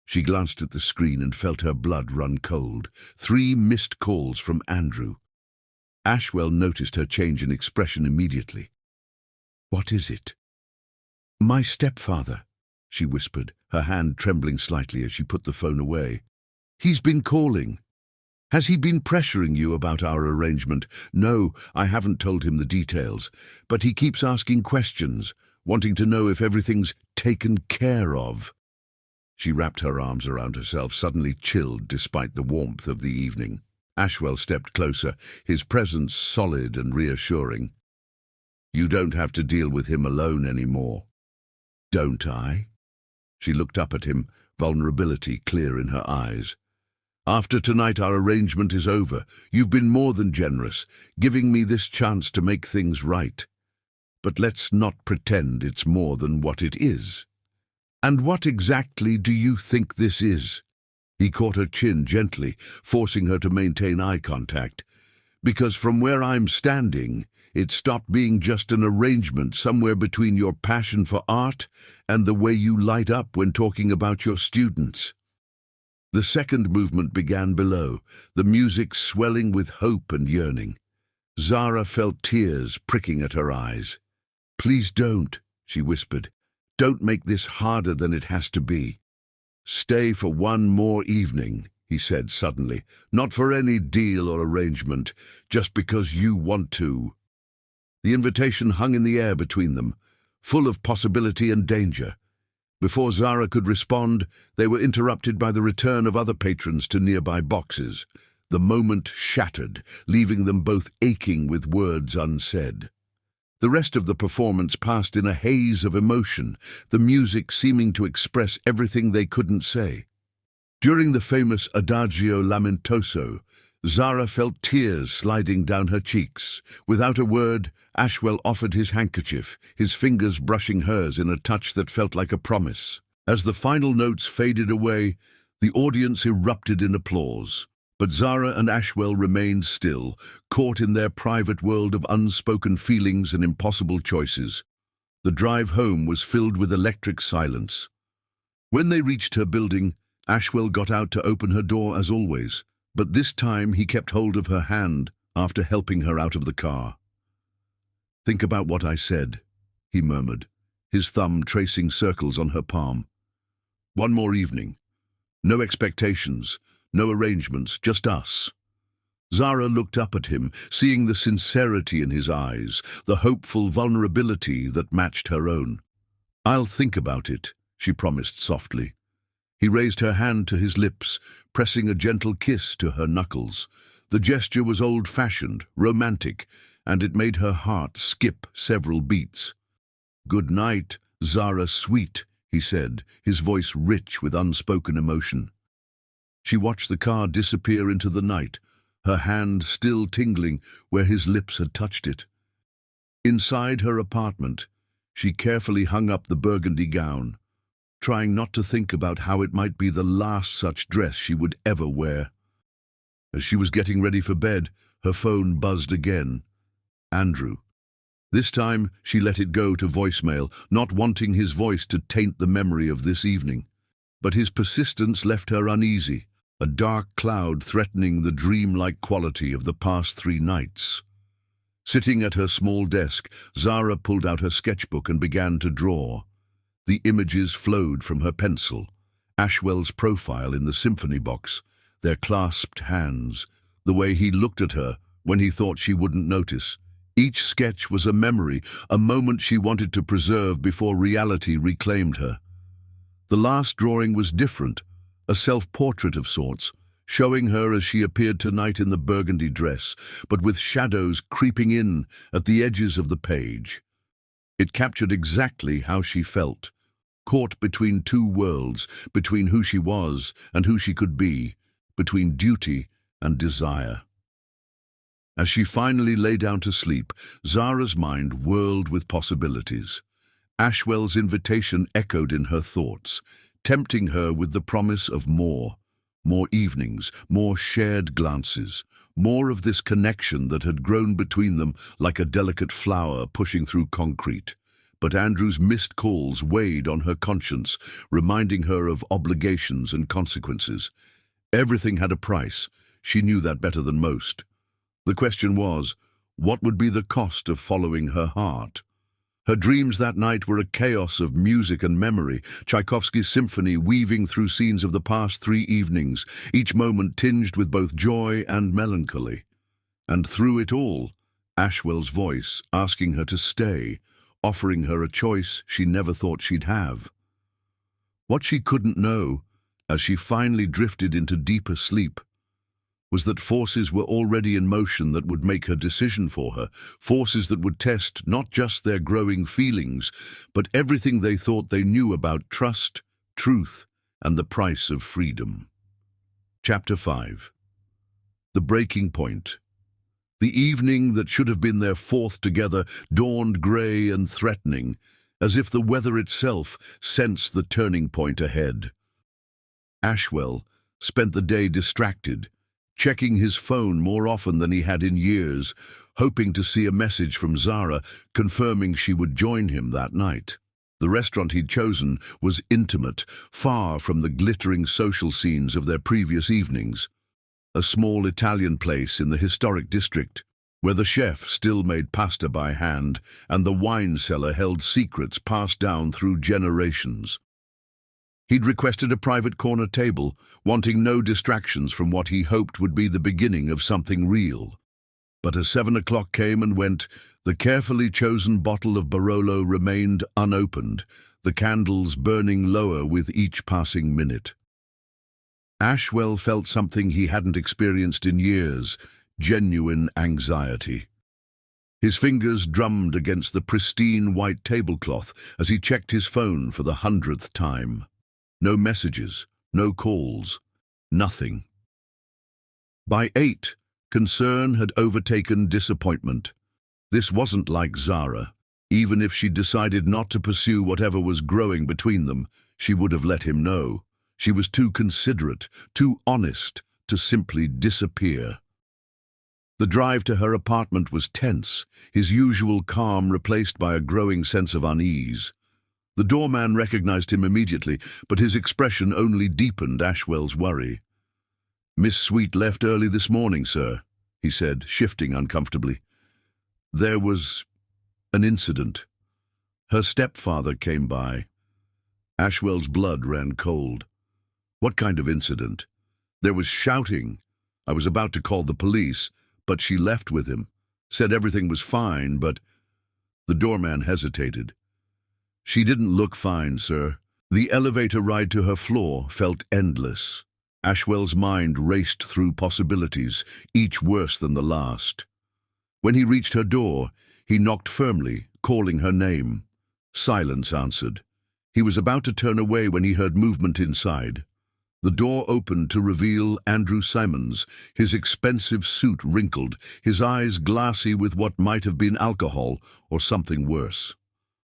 She glanced at the screen and felt her blood run cold. 3 missed calls from Andrew. Ashwell noticed her change in expression immediately. "What is it?" "My stepfather," she whispered, her hand trembling slightly as she put the phone away. "He's been calling." "Has he been pressuring you about our arrangement?" "No, I haven't told him the details, but he keeps asking questions, wanting to know if everything's taken care of." She wrapped her arms around herself, suddenly chilled despite the warmth of the evening. Ashwell stepped closer, his presence solid and reassuring. "You don't have to deal with him alone anymore." "Don't I?" She looked up at him, vulnerability clear in her eyes. "After tonight our arrangement is over. You've been more than generous, giving me this chance to make things right. But let's not pretend it's more than what it is." "And what exactly do you think this is?" He caught her chin gently, forcing her to maintain eye contact. "Because from where I'm standing, it stopped being just an arrangement somewhere between your passion for art and the way you light up when talking about your students." The second movement began below, the music swelling with hope and yearning. Zara felt tears pricking at her eyes. "Please don't," she whispered. Don't make this harder than it has to be. Stay for one more evening, he said suddenly. Not for any deal or arrangement, just because you want to. The invitation hung in the air between them, full of possibility and danger. Before Zara could respond, they were interrupted by the return of other patrons to nearby boxes. The moment shattered, leaving them both aching with words unsaid. The rest of the performance passed in a haze of emotion, the music seeming to express everything they couldn't say. During the famous Adagio Lamentoso, Zara felt tears sliding down her cheeks. Without a word, Ashwell offered his handkerchief, his fingers brushing hers in a touch that felt like a promise. As the final notes faded away, the audience erupted in applause. But Zara and Ashwell remained still, caught in their private world of unspoken feelings and impossible choices. The drive home was filled with electric silence. When they reached her building, Ashwell got out to open her door as always, but this time he kept hold of her hand after helping her out of the car. "Think about what I said," he murmured, his thumb tracing circles on her palm. "One more evening. No expectations. No arrangements, just us." Zara looked up at him, seeing the sincerity in his eyes, the hopeful vulnerability that matched her own. "I'll think about it," she promised softly. He raised her hand to his lips, pressing a gentle kiss to her knuckles. The gesture was old-fashioned, romantic, and it made her heart skip several beats. "Good night, Zara sweet," he said, his voice rich with unspoken emotion. She watched the car disappear into the night, her hand still tingling where his lips had touched it. Inside her apartment, she carefully hung up the burgundy gown, trying not to think about how it might be the last such dress she would ever wear. As she was getting ready for bed, her phone buzzed again. Andrew. This time, she let it go to voicemail, not wanting his voice to taint the memory of this evening. But his persistence left her uneasy, a dark cloud threatening the dreamlike quality of the past 3 nights. Sitting at her small desk, Zara pulled out her sketchbook and began to draw. The images flowed from her pencil. Ashwell's profile in the symphony box, their clasped hands, the way he looked at her when he thought she wouldn't notice. Each sketch was a memory, a moment she wanted to preserve before reality reclaimed her. The last drawing was different, a self-portrait of sorts, showing her as she appeared tonight in the burgundy dress, but with shadows creeping in at the edges of the page. It captured exactly how she felt, caught between 2 worlds, between who she was and who she could be, between duty and desire. As she finally lay down to sleep, Zara's mind whirled with possibilities. Ashwell's invitation echoed in her thoughts, tempting her with the promise of more evenings, more shared glances, more of this connection that had grown between them like a delicate flower pushing through concrete. But Andrew's missed calls weighed on her conscience, reminding her of obligations and consequences. Everything had a price. She knew that better than most. The question was, what would be the cost of following her heart? Her dreams that night were a chaos of music and memory, Tchaikovsky's symphony weaving through scenes of the past 3 evenings, each moment tinged with both joy and melancholy. And through it all, Ashwell's voice asking her to stay, offering her a choice she never thought she'd have. What she couldn't know, as she finally drifted into deeper sleep, was that forces were already in motion that would make her decision for her, forces that would test not just their growing feelings, but everything they thought they knew about trust, truth, and the price of freedom. Chapter 5. The Breaking Point. The evening that should have been their 4th together dawned grey and threatening, as if the weather itself sensed the turning point ahead. Ashwell spent the day distracted, checking his phone more often than he had in years, hoping to see a message from Zara confirming she would join him that night. The restaurant he'd chosen was intimate, far from the glittering social scenes of their previous evenings. A small Italian place in the historic district, where the chef still made pasta by hand and the wine cellar held secrets passed down through generations. He'd requested a private corner table, wanting no distractions from what he hoped would be the beginning of something real. But as 7 o'clock came and went, the carefully chosen bottle of Barolo remained unopened, the candles burning lower with each passing minute. Ashwell felt something he hadn't experienced in years, genuine anxiety. His fingers drummed against the pristine white tablecloth as he checked his phone for the 100th time. No messages, no calls, nothing. By 8, concern had overtaken disappointment. This wasn't like Zara. Even if she decided not to pursue whatever was growing between them, she would have let him know. She was too considerate, too honest, to simply disappear. The drive to her apartment was tense, his usual calm replaced by a growing sense of unease. The doorman recognized him immediately, but his expression only deepened Ashwell's worry. "Miss Sweet left early this morning, sir," he said, shifting uncomfortably. "There was an incident. Her stepfather came by." Ashwell's blood ran cold. "What kind of incident?" "There was shouting. I was about to call the police, but she left with him. Said everything was fine, but—" The doorman hesitated. "She didn't look fine, sir. The elevator ride to her floor felt endless." Ashwell's mind raced through possibilities, each worse than the last. When he reached her door, he knocked firmly, calling her name. Silence answered. He was about to turn away when he heard movement inside. The door opened to reveal Andrew Simons, his expensive suit wrinkled, his eyes glassy with what might have been alcohol or something worse.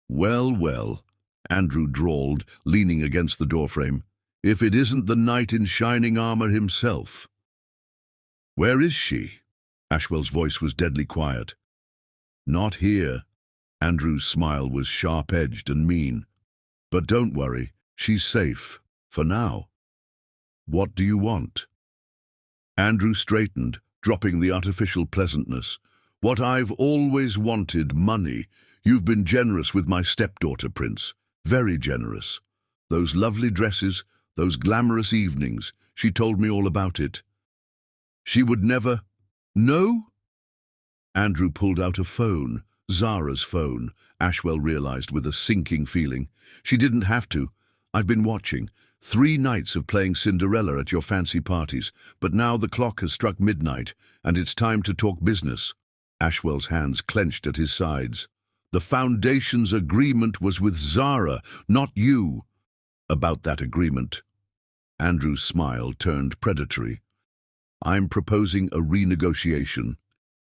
"Well, well," Andrew drawled, leaning against the doorframe, "if it isn't the knight in shining armor himself." "Where is she?" Ashwell's voice was deadly quiet. "Not here." Andrew's smile was sharp-edged and mean. "But don't worry, she's safe, for now." "What do you want?" Andrew straightened, dropping the artificial pleasantness. "What I've always wanted, money. You've been generous with my stepdaughter, Prince. Very generous. Those lovely dresses, those glamorous evenings. She told me all about it. She would never—" "No?" Andrew pulled out a phone, Zara's phone, Ashwell realized with a sinking feeling. "She didn't have to. I've been watching. 3 nights of playing Cinderella at your fancy parties, but now the clock has struck midnight, and it's time to talk business." Ashwell's hands clenched at his sides. "The Foundation's agreement was with Zara, not you." "About that agreement." Andrew's smile turned predatory. "I'm proposing a renegotiation.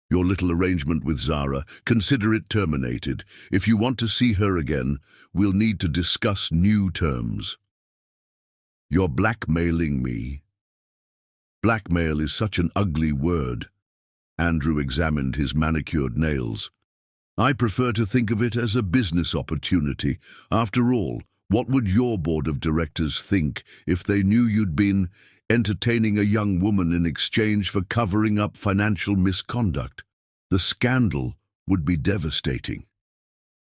Your little arrangement with Zara, consider it terminated. If you want to see her again, we'll need to discuss new terms." "You're blackmailing me." "Blackmail is such an ugly word." Andrew examined his manicured nails. "I prefer to think of it as a business opportunity. After all, what would your board of directors think if they knew you'd been entertaining a young woman in exchange for covering up financial misconduct? The scandal would be devastating."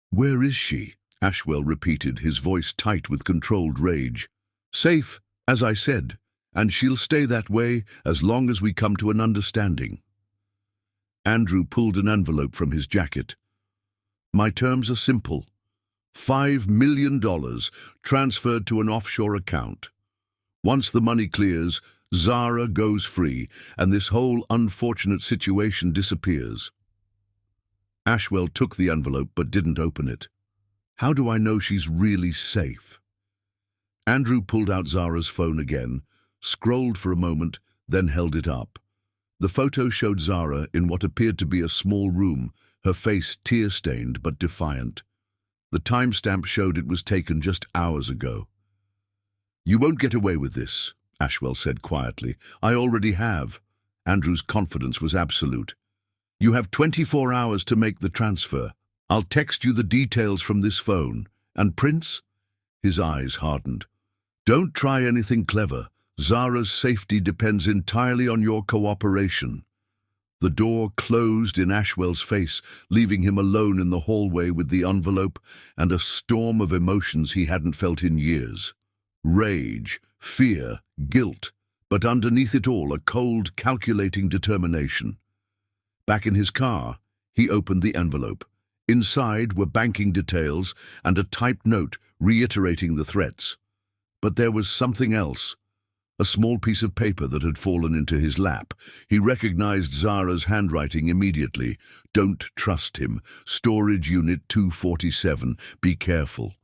"Where is she?" Ashwell repeated, his voice tight with controlled rage. "Safe, as I said, and she'll stay that way as long as we come to an understanding." Andrew pulled an envelope from his jacket. "My terms are simple. $5 million transferred to an offshore account. Once the money clears, Zara goes free, and this whole unfortunate situation disappears." Ashwell took the envelope but didn't open it. "How do I know she's really safe?" Andrew pulled out Zara's phone again, scrolled for a moment, then held it up. The photo showed Zara in what appeared to be a small room, her face tear-stained but defiant. The timestamp showed it was taken just hours ago. "You won't get away with this," Ashwell said quietly. "I already have." Andrew's confidence was absolute. "You have 24 hours to make the transfer. I'll text you the details from this phone. And Prince?" His eyes hardened. "Don't try anything clever. Zara's safety depends entirely on your cooperation." The door closed in Ashwell's face, leaving him alone in the hallway with the envelope and a storm of emotions he hadn't felt in years. Rage, fear, guilt, but underneath it all a cold, calculating determination. Back in his car, he opened the envelope. Inside were banking details and a typed note reiterating the threats. But there was something else. A small piece of paper that had fallen into his lap. He recognized Zara's handwriting immediately. "Don't trust him. Storage Unit 247. Be careful."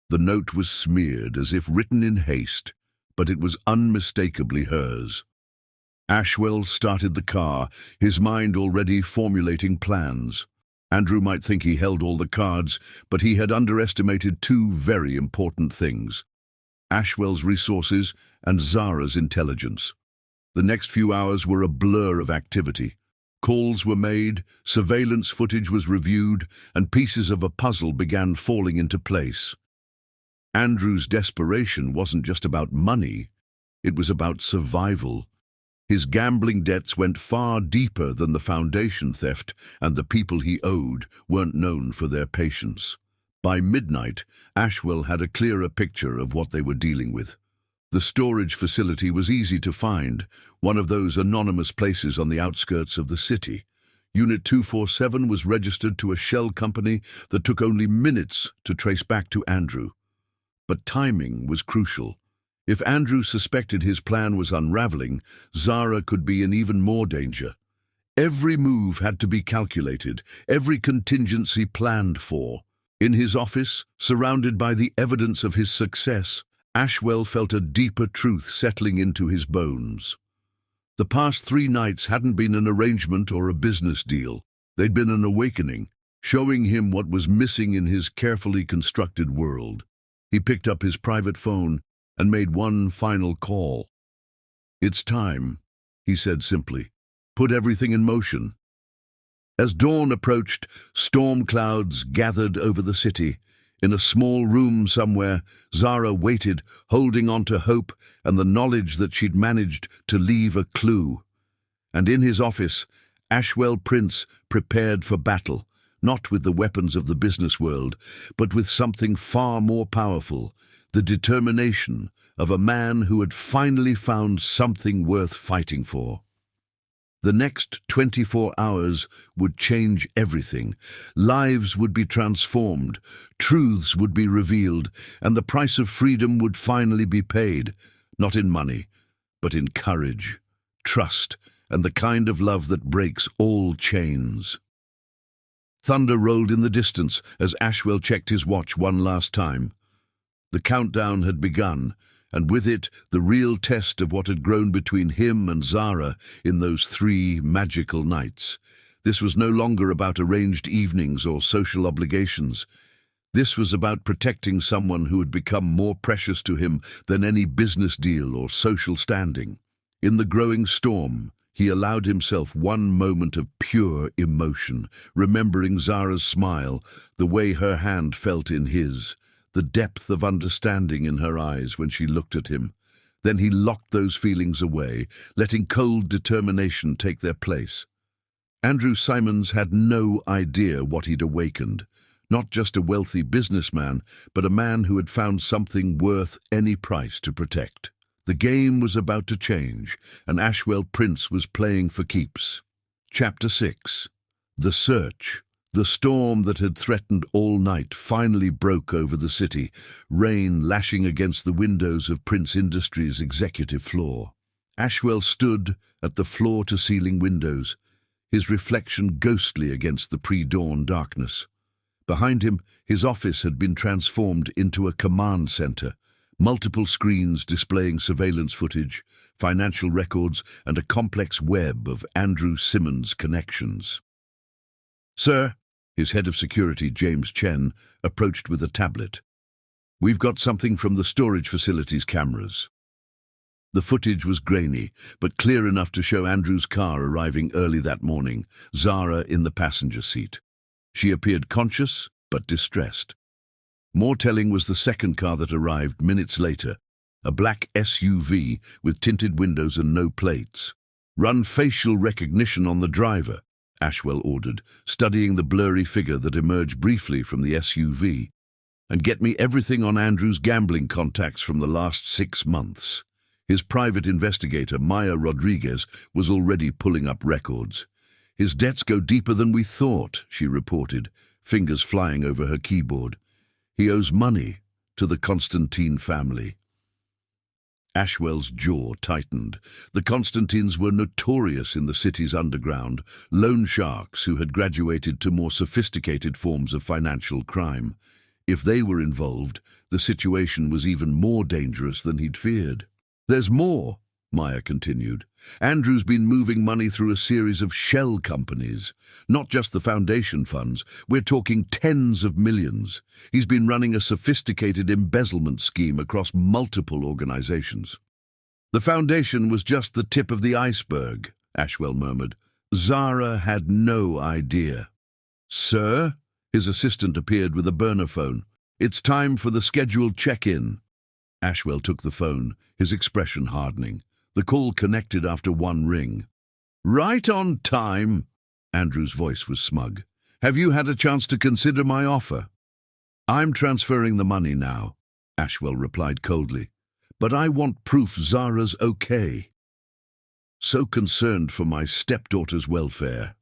The note was smeared as if written in haste, but it was unmistakably hers. Ashwell started the car, his mind already formulating plans. Andrew might think he held all the cards, but he had underestimated two very important things: Ashwell's resources and Zara's intelligence. The next few hours were a blur of activity. Calls were made, surveillance footage was reviewed, and pieces of a puzzle began falling into place. Andrew's desperation wasn't just about money, it was about survival. His gambling debts went far deeper than the foundation theft, and the people he owed weren't known for their patience. By midnight, Ashwell had a clearer picture of what they were dealing with. The storage facility was easy to find, one of those anonymous places on the outskirts of the city. Unit 247 was registered to a shell company that took only minutes to trace back to Andrew. But timing was crucial. If Andrew suspected his plan was unraveling, Zara could be in even more danger. Every move had to be calculated, every contingency planned for. In his office, surrounded by the evidence of his success, Ashwell felt a deeper truth settling into his bones. The past 3 nights hadn't been an arrangement or a business deal. They'd been an awakening, showing him what was missing in his carefully constructed world. He picked up his private phone and made one final call. "It's time," he said simply. "Put everything in motion." As dawn approached, storm clouds gathered over the city. In a small room somewhere, Zara waited, holding on to hope and the knowledge that she'd managed to leave a clue. And in his office, Ashwell Prince prepared for battle, not with the weapons of the business world, but with something far more powerful, the determination of a man who had finally found something worth fighting for. The next 24 hours would change everything. Lives would be transformed, truths would be revealed, and the price of freedom would finally be paid, not in money, but in courage, trust, and the kind of love that breaks all chains. Thunder rolled in the distance as Ashwell checked his watch one last time. The countdown had begun, and with it the real test of what had grown between him and Zara in those 3 magical nights. This was no longer about arranged evenings or social obligations. This was about protecting someone who had become more precious to him than any business deal or social standing. In the growing storm, he allowed himself one moment of pure emotion, remembering Zara's smile, the way her hand felt in his, the depth of understanding in her eyes when she looked at him. Then he locked those feelings away, letting cold determination take their place. Andrew Simons had no idea what he'd awakened. Not just a wealthy businessman, but a man who had found something worth any price to protect. The game was about to change, and Ashwell Prince was playing for keeps. Chapter 6. The Search. The storm that had threatened all night finally broke over the city, rain lashing against the windows of Prince Industries' executive floor. Ashwell stood at the floor-to-ceiling windows, his reflection ghostly against the pre-dawn darkness. Behind him, his office had been transformed into a command center, multiple screens displaying surveillance footage, financial records, and a complex web of Andrew Simmons connections. "Sir," his head of security, James Chen, approached with a tablet. "We've got something from the storage facility's cameras." The footage was grainy, but clear enough to show Andrew's car arriving early that morning, Zara in the passenger seat. She appeared conscious, but distressed. More telling was the second car that arrived minutes later, a black SUV with tinted windows and no plates. Run facial recognition on the driver, Ashwell ordered, studying the blurry figure that emerged briefly from the SUV. And get me everything on Andrew's gambling contacts from the last 6 months. His private investigator, Maya Rodriguez, was already pulling up records. His debts go deeper than we thought, she reported, fingers flying over her keyboard. He owes money to the Constantine family. Ashwell's jaw tightened. The Constantines were notorious in the city's underground, loan sharks who had graduated to more sophisticated forms of financial crime. If they were involved, the situation was even more dangerous than he'd feared. There's more, Maya continued. Andrew's been moving money through a series of shell companies. Not just the foundation funds, we're talking tens of millions. He's been running a sophisticated embezzlement scheme across multiple organizations. The foundation was just the tip of the iceberg, Ashwell murmured. Zara had no idea. Sir? His assistant appeared with a burner phone. It's time for the scheduled check-in. Ashwell took the phone, his expression hardening. The call connected after one ring. Right on time. Andrew's voice was smug. Have you had a chance to consider my offer? I'm transferring the money now, Ashwell replied coldly. But I want proof Zara's okay. So concerned for my stepdaughter's welfare.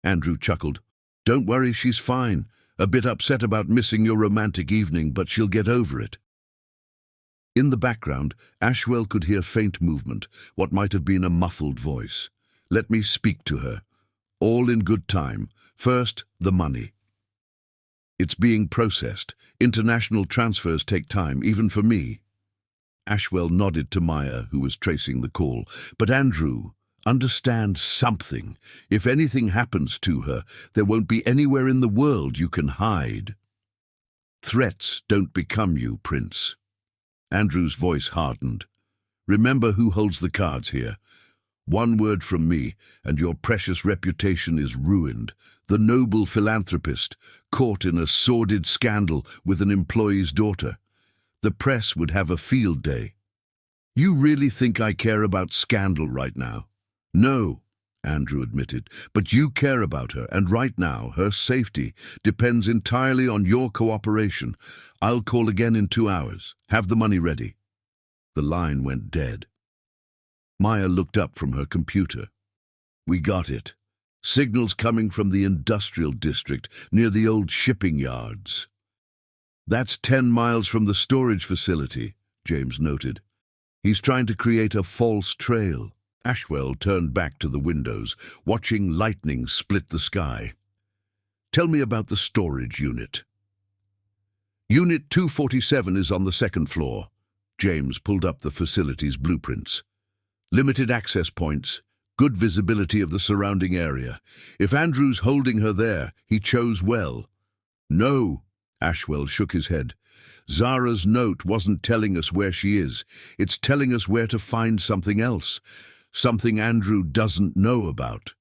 Andrew chuckled. Don't worry, she's fine. A bit upset about missing your romantic evening, but she'll get over it. In the background, Ashwell could hear faint movement, what might have been a muffled voice. Let me speak to her. All in good time. First, the money. It's being processed. International transfers take time, even for me. Ashwell nodded to Maya, who was tracing the call. But Andrew, understand something. If anything happens to her, there won't be anywhere in the world you can hide. Threats don't become you, Prince. Andrew's voice hardened. Remember who holds the cards here. One word from me, and your precious reputation is ruined. The noble philanthropist, caught in a sordid scandal with an employee's daughter. The press would have a field day. You really think I care about scandal right now? No, Andrew admitted, but you care about her, and right now her safety depends entirely on your cooperation. I'll call again in 2 hours. Have the money ready. The line went dead. Maya looked up from her computer. We got it. Signals coming from the industrial district near the old shipping yards. That's 10 miles from the storage facility, James noted. He's trying to create a false trail. Ashwell turned back to the windows, watching lightning split the sky. Tell me about the storage unit. Unit 247 is on the 2nd floor. James pulled up the facility's blueprints. Limited access points, good visibility of the surrounding area. If Andrew's holding her there, he chose well. No, Ashwell shook his head. Zara's note wasn't telling us where she is. It's telling us where to find something else. Something Andrew doesn't know about.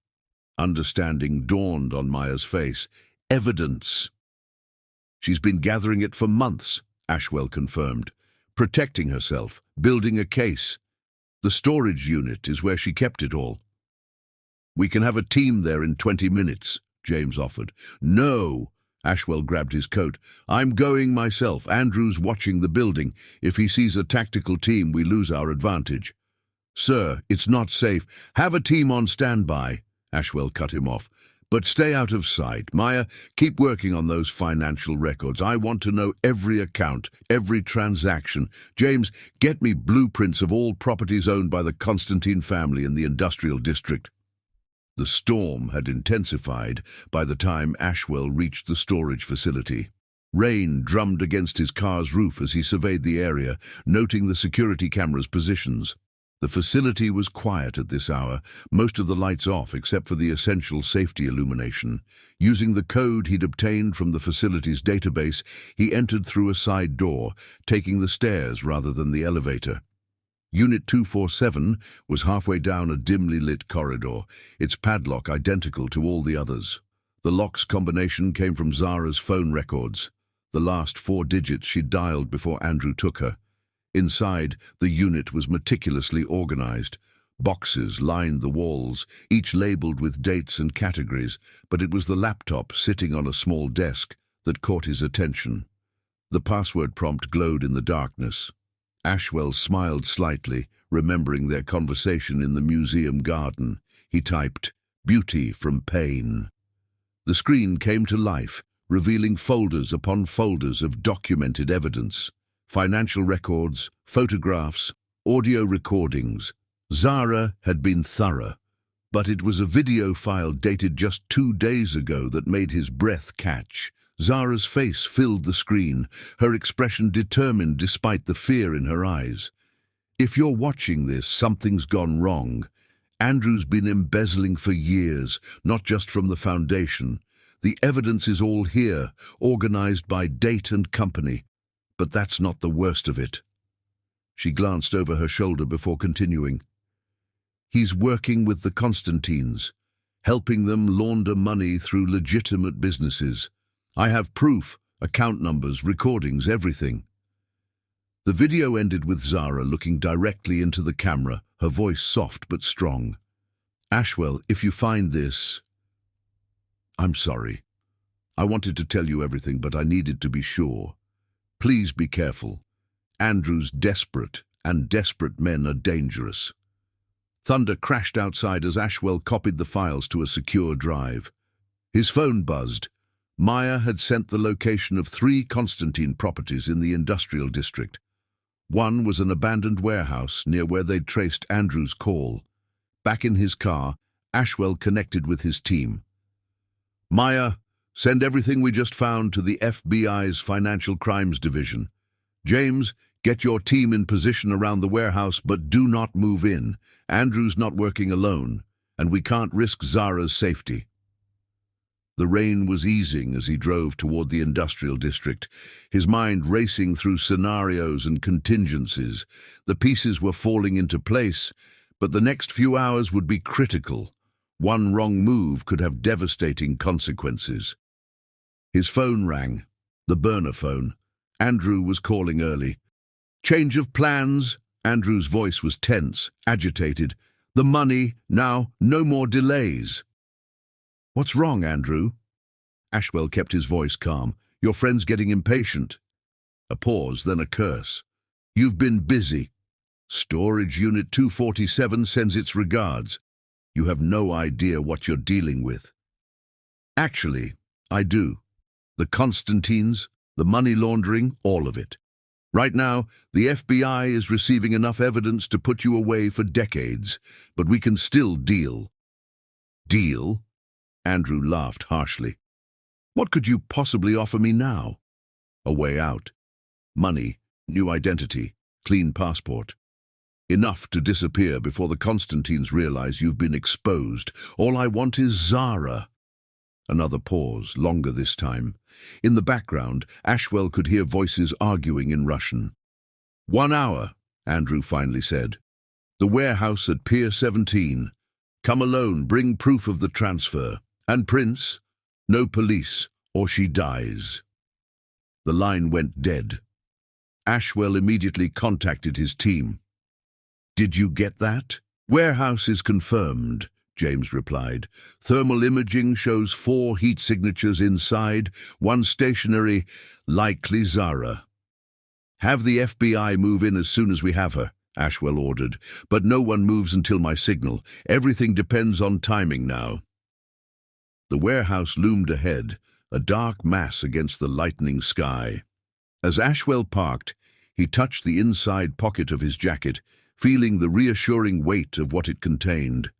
Understanding dawned on Maya's face. Evidence. She's been gathering it for months, Ashwell confirmed. Protecting herself, building a case. The storage unit is where she kept it all. We can have a team there in 20 minutes, James offered. No, Ashwell grabbed his coat. I'm going myself. Andrew's watching the building. If he sees a tactical team, we lose our advantage. Sir, it's not safe. Have a team on standby, Ashwell cut him off. But stay out of sight. Maya, keep working on those financial records. I want to know every account, every transaction. James, get me blueprints of all properties owned by the Constantine family in the industrial district. The storm had intensified by the time Ashwell reached the storage facility. Rain drummed against his car's roof as he surveyed the area, noting the security cameras' positions. The facility was quiet at this hour, most of the lights off except for the essential safety illumination. Using the code he'd obtained from the facility's database, he entered through a side door, taking the stairs rather than the elevator. Unit 247 was halfway down a dimly lit corridor, its padlock identical to all the others. The lock's combination came from Zara's phone records, the last 4 digits she'd dialed before Andrew took her. Inside, the unit was meticulously organized. Boxes lined the walls, each labeled with dates and categories, but it was the laptop sitting on a small desk that caught his attention. The password prompt glowed in the darkness. Ashwell smiled slightly, remembering their conversation in the museum garden. He typed, "Beauty from pain." The screen came to life, revealing folders upon folders of documented evidence. Financial records, photographs, audio recordings. Zara had been thorough, but it was a video file dated just 2 days ago that made his breath catch. Zara's face filled the screen, her expression determined despite the fear in her eyes. "If you're watching this, something's gone wrong. Andrew's been embezzling for years, not just from the foundation. The evidence is all here, organized by date and company. But that's not the worst of it." She glanced over her shoulder before continuing. "He's working with the Constantines, helping them launder money through legitimate businesses. I have proof, account numbers, recordings, everything." The video ended with Zara looking directly into the camera, her voice soft but strong. "Ashwell, if you find this, I'm sorry. I wanted to tell you everything, but I needed to be sure. Please be careful. Andrew's desperate, and desperate men are dangerous." Thunder crashed outside as Ashwell copied the files to a secure drive. His phone buzzed. Maya had sent the location of 3 Constantine properties in the industrial district. One was an abandoned warehouse near where they'd traced Andrew's call. Back in his car, Ashwell connected with his team. "Maya, send everything we just found to the FBI's Financial Crimes Division. James, get your team in position around the warehouse, but do not move in. Andrew's not working alone, and we can't risk Zara's safety." The rain was easing as he drove toward the industrial district, his mind racing through scenarios and contingencies. The pieces were falling into place, but the next few hours would be critical. One wrong move could have devastating consequences. His phone rang, the burner phone. Andrew was calling early. "Change of plans?" Andrew's voice was tense, agitated. "The money, now, no more delays." "What's wrong, Andrew?" Ashwell kept his voice calm. "Your friend's getting impatient." A pause, then a curse. "You've been busy. Storage Unit 247 sends its regards. You have no idea what you're dealing with." "Actually, I do. The Constantines, the money laundering, all of it. Right now, the FBI is receiving enough evidence to put you away for decades, but we can still deal." "Deal?" Andrew laughed harshly. "What could you possibly offer me now?" "A way out. Money, new identity, clean passport. Enough to disappear before the Constantines realize you've been exposed. All I want is Zara." Another pause, longer this time. In the background, Ashwell could hear voices arguing in Russian. "1 hour, Andrew finally said. "The warehouse at Pier 17. Come alone, bring proof of the transfer. And Prince, no police, or she dies." The line went dead. Ashwell immediately contacted his team. "Did you get that?" "Warehouse is confirmed," James replied. "Thermal imaging shows 4 heat signatures inside, 1 stationary, likely Zara." "Have the FBI move in as soon as we have her," Ashwell ordered. "But no one moves until my signal. Everything depends on timing now." The warehouse loomed ahead, a dark mass against the lightening sky. As Ashwell parked, he touched the inside pocket of his jacket, feeling the reassuring weight of what it contained.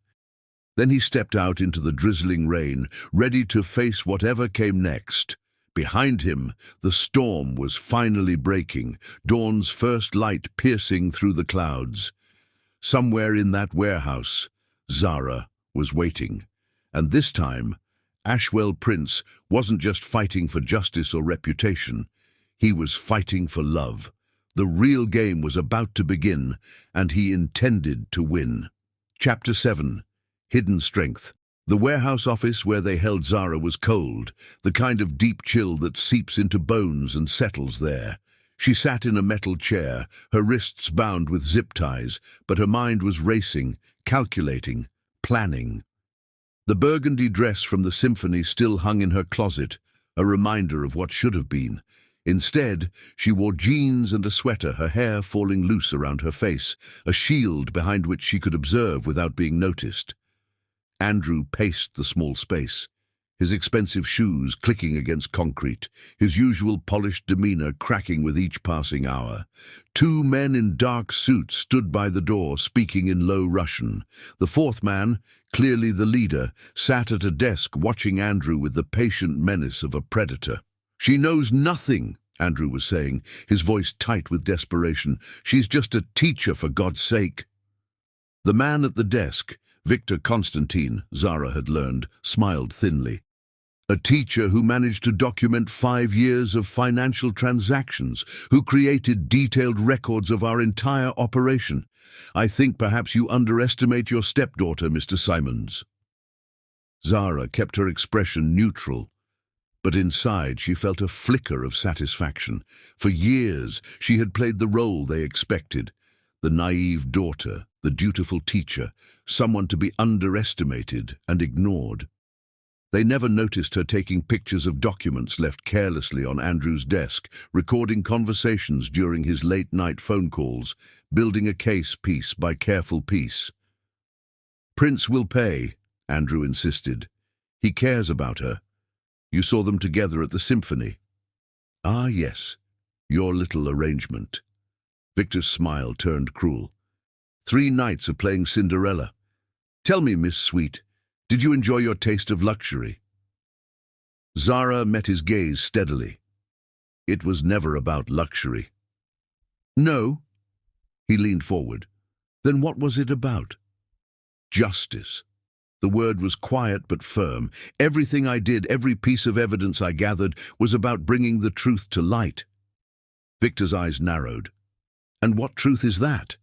Then he stepped out into the drizzling rain, ready to face whatever came next. Behind him, the storm was finally breaking, dawn's first light piercing through the clouds. Somewhere in that warehouse, Zara was waiting. And this time, Ashwell Prince wasn't just fighting for justice or reputation. He was fighting for love. The real game was about to begin, and he intended to win. Chapter 7. Hidden Strength. The warehouse office where they held Zara was cold, the kind of deep chill that seeps into bones and settles there. She sat in a metal chair, her wrists bound with zip ties, but her mind was racing, calculating, planning. The burgundy dress from the symphony still hung in her closet, a reminder of what should have been. Instead, she wore jeans and a sweater, her hair falling loose around her face, a shield behind which she could observe without being noticed. Andrew paced the small space, his expensive shoes clicking against concrete, his usual polished demeanor cracking with each passing hour. Two men in dark suits stood by the door, speaking in low Russian. The fourth man, clearly the leader, sat at a desk watching Andrew with the patient menace of a predator. "She knows nothing," Andrew was saying, his voice tight with desperation. "She's just a teacher, for God's sake." The man at the desk, Victor Constantine, Zara had learned, smiled thinly. A teacher who managed to document 5 years of financial transactions, who created detailed records of our entire operation. "I think perhaps you underestimate your stepdaughter, Mr. Simons." Zara kept her expression neutral, but inside she felt a flicker of satisfaction. For years she had played the role they expected: the naive daughter, the dutiful teacher, someone to be underestimated and ignored. They never noticed her taking pictures of documents left carelessly on Andrew's desk, recording conversations during his late-night phone calls, building a case piece by careful piece. "Prince will pay," Andrew insisted. "He cares about her. You saw them together at the symphony." "Ah, yes, your little arrangement." Victor's smile turned cruel. 3 nights of playing Cinderella. "Tell me, Miss Sweet, did you enjoy your taste of luxury?" Zara met his gaze steadily. "It was never about luxury." "No?" He leaned forward. "Then what was it about?" "Justice." The word was quiet but firm. "Everything I did, every piece of evidence I gathered, was about bringing the truth to light." Victor's eyes narrowed. "And what truth is that?"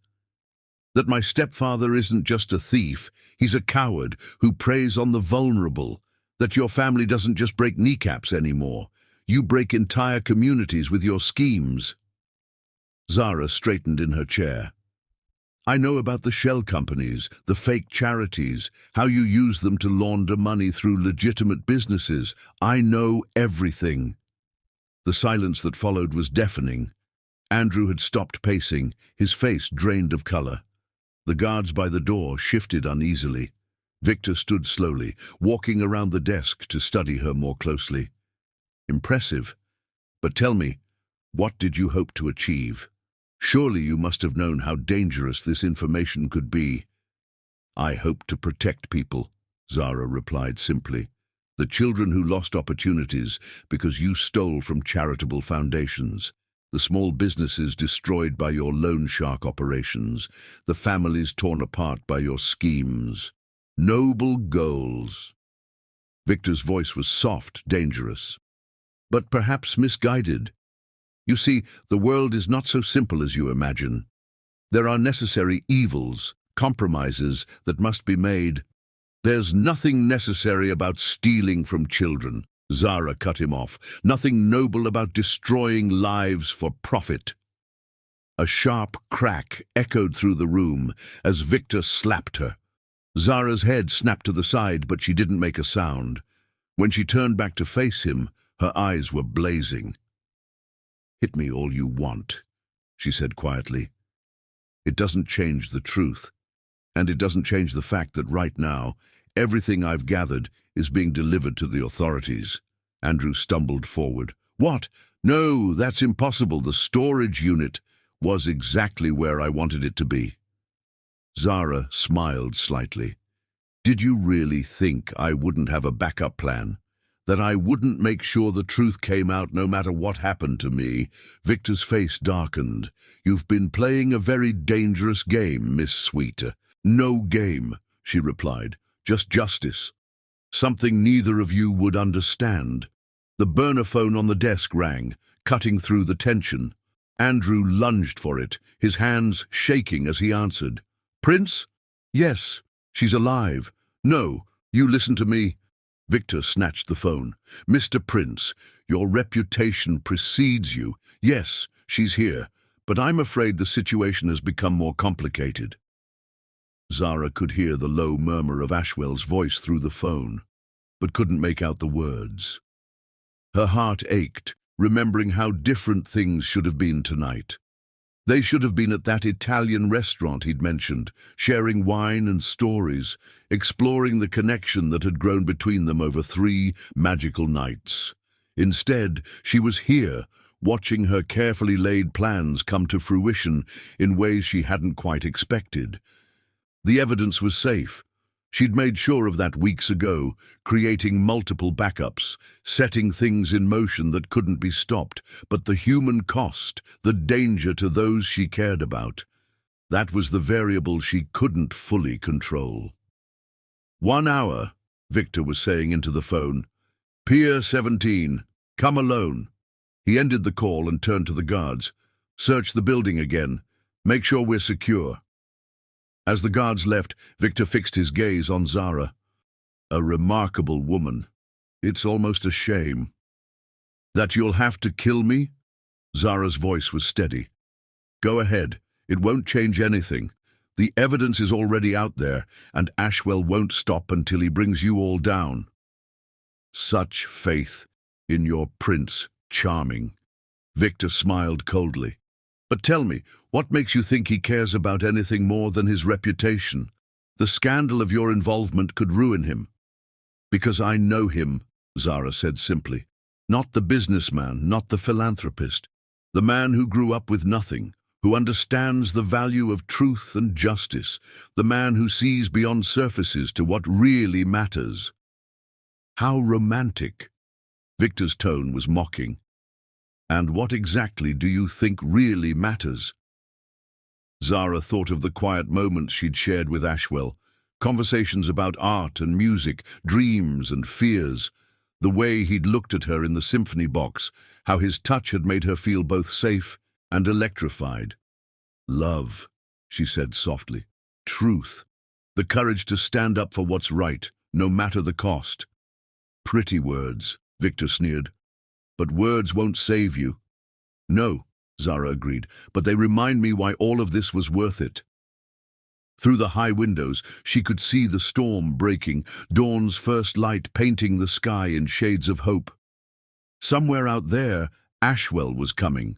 "That my stepfather isn't just a thief, he's a coward who preys on the vulnerable. That your family doesn't just break kneecaps anymore. You break entire communities with your schemes." Zara straightened in her chair. "I know about the shell companies, the fake charities, how you use them to launder money through legitimate businesses. I know everything." The silence that followed was deafening. Andrew had stopped pacing, his face drained of color. The guards by the door shifted uneasily. Victor stood slowly, walking around the desk to study her more closely. "Impressive. But tell me, what did you hope to achieve? Surely you must have known how dangerous this information could be." "I hope to protect people," Zara replied simply. "The children who lost opportunities because you stole from charitable foundations. The small businesses destroyed by your loan shark operations. The families torn apart by your schemes. Noble goals." Victor's voice was soft, dangerous, but perhaps misguided. "You see, the world is not so simple as you imagine. There are necessary evils, compromises that must be made." "There's nothing necessary about stealing from children," Zara cut him off. "Nothing noble about destroying lives for profit." A sharp crack echoed through the room as Victor slapped her. Zara's head snapped to the side, but she didn't make a sound. When she turned back to face him, her eyes were blazing. "Hit me all you want," she said quietly. "It doesn't change the truth, and it doesn't change the fact that right now, everything I've gathered is being delivered to the authorities." Andrew stumbled forward. "What? No, that's impossible. The storage unit was exactly where I wanted it to be." Zara smiled slightly. "Did you really think I wouldn't have a backup plan? That I wouldn't make sure the truth came out no matter what happened to me?" Victor's face darkened. "You've been playing a very dangerous game, Miss Sweet." "No game," she replied. "Just justice. Something neither of you would understand." The burner phone on the desk rang, cutting through the tension. Andrew lunged for it, his hands shaking as he answered. "Prince?" "Yes, she's alive." "No, you listen to me." Victor snatched the phone. "Mr. Prince, your reputation precedes you. Yes, she's here, but I'm afraid the situation has become more complicated." Zara could hear the low murmur of Ashwell's voice through the phone, but couldn't make out the words. Her heart ached, remembering how different things should have been tonight. They should have been at that Italian restaurant he'd mentioned, sharing wine and stories, exploring the connection that had grown between them over 3 magical nights. Instead, she was here, watching her carefully laid plans come to fruition in ways she hadn't quite expected. The evidence was safe. She'd made sure of that weeks ago, creating multiple backups, setting things in motion that couldn't be stopped, but the human cost, the danger to those she cared about, that was the variable she couldn't fully control. 1 hour, Victor was saying into the phone. Pier 17, come alone. He ended the call and turned to the guards. Search the building again. Make sure we're secure. As the guards left, Victor fixed his gaze on Zara. A remarkable woman. It's almost a shame. That you'll have to kill me? Zara's voice was steady. Go ahead. It won't change anything. The evidence is already out there, and Ashwell won't stop until he brings you all down. Such faith in your Prince Charming. Victor smiled coldly. But tell me, what makes you think he cares about anything more than his reputation? The scandal of your involvement could ruin him. Because I know him, Zara said simply. Not the businessman, not the philanthropist. The man who grew up with nothing, who understands the value of truth and justice, the man who sees beyond surfaces to what really matters. How romantic. Victor's tone was mocking. And what exactly do you think really matters? Zara thought of the quiet moments she'd shared with Ashwell, conversations about art and music, dreams and fears, the way he'd looked at her in the symphony box, how his touch had made her feel both safe and electrified. Love, she said softly. Truth. The courage to stand up for what's right, no matter the cost. Pretty words, Victor sneered. But words won't save you. No, Zara agreed, but they remind me why all of this was worth it. Through the high windows, she could see the storm breaking, dawn's first light painting the sky in shades of hope. Somewhere out there, Ashwell was coming.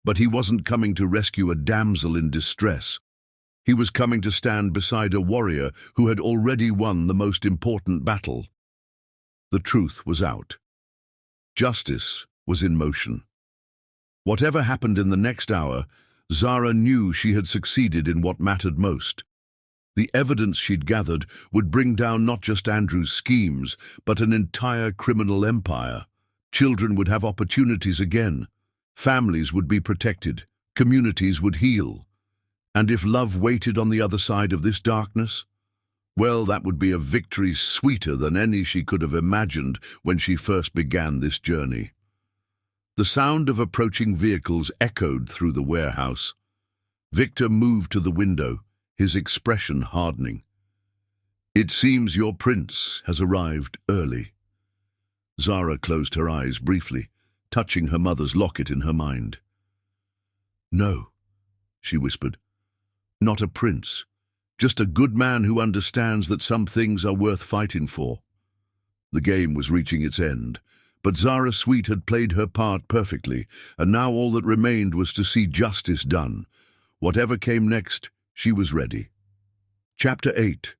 But he wasn't coming to rescue a damsel in distress. He was coming to stand beside a warrior who had already won the most important battle. The truth was out. Justice was in motion. Whatever happened in the next hour, Zara knew she had succeeded in what mattered most. The evidence she'd gathered would bring down not just Andrew's schemes, but an entire criminal empire. Children would have opportunities again. Families would be protected. Communities would heal. And if love waited on the other side of this darkness, well, that would be a victory sweeter than any she could have imagined when she first began this journey. The sound of approaching vehicles echoed through the warehouse. Victor moved to the window, his expression hardening. It seems your prince has arrived early. Zara closed her eyes briefly, touching her mother's locket in her mind. No, she whispered. Not a prince. Just a good man who understands that some things are worth fighting for. The game was reaching its end, but Zara Sweet had played her part perfectly, and now all that remained was to see justice done. Whatever came next, she was ready. Chapter 8.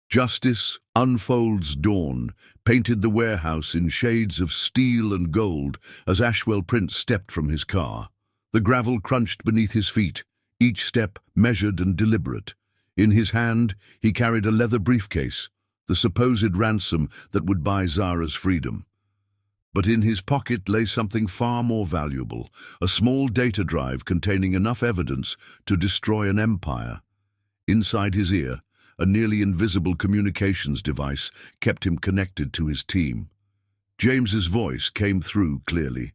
Justice Unfolds Dawn painted the warehouse in shades of steel and gold as Ashwell Prince stepped from his car. The gravel crunched beneath his feet, each step measured and deliberate. In his hand, he carried a leather briefcase, the supposed ransom that would buy Zara's freedom. But in his pocket lay something far more valuable, a small data drive containing enough evidence to destroy an empire. Inside his ear, a nearly invisible communications device kept him connected to his team. James's voice came through clearly.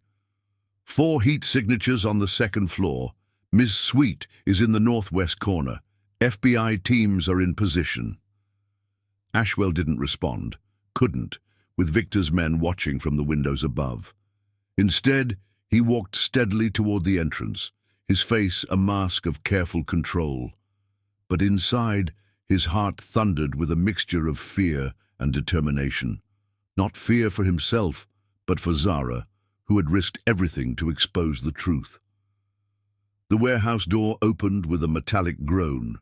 4 heat signatures on the 2nd floor. Ms. Sweet is in the northwest corner. FBI teams are in position. Ashwell didn't respond, couldn't, with Victor's men watching from the windows above. Instead, He walked steadily toward the entrance, his face a mask of careful control. But inside, his heart thundered with a mixture of fear and determination. Not fear for himself, but for Zara, who had risked everything to expose the truth. The warehouse door opened with a metallic groan.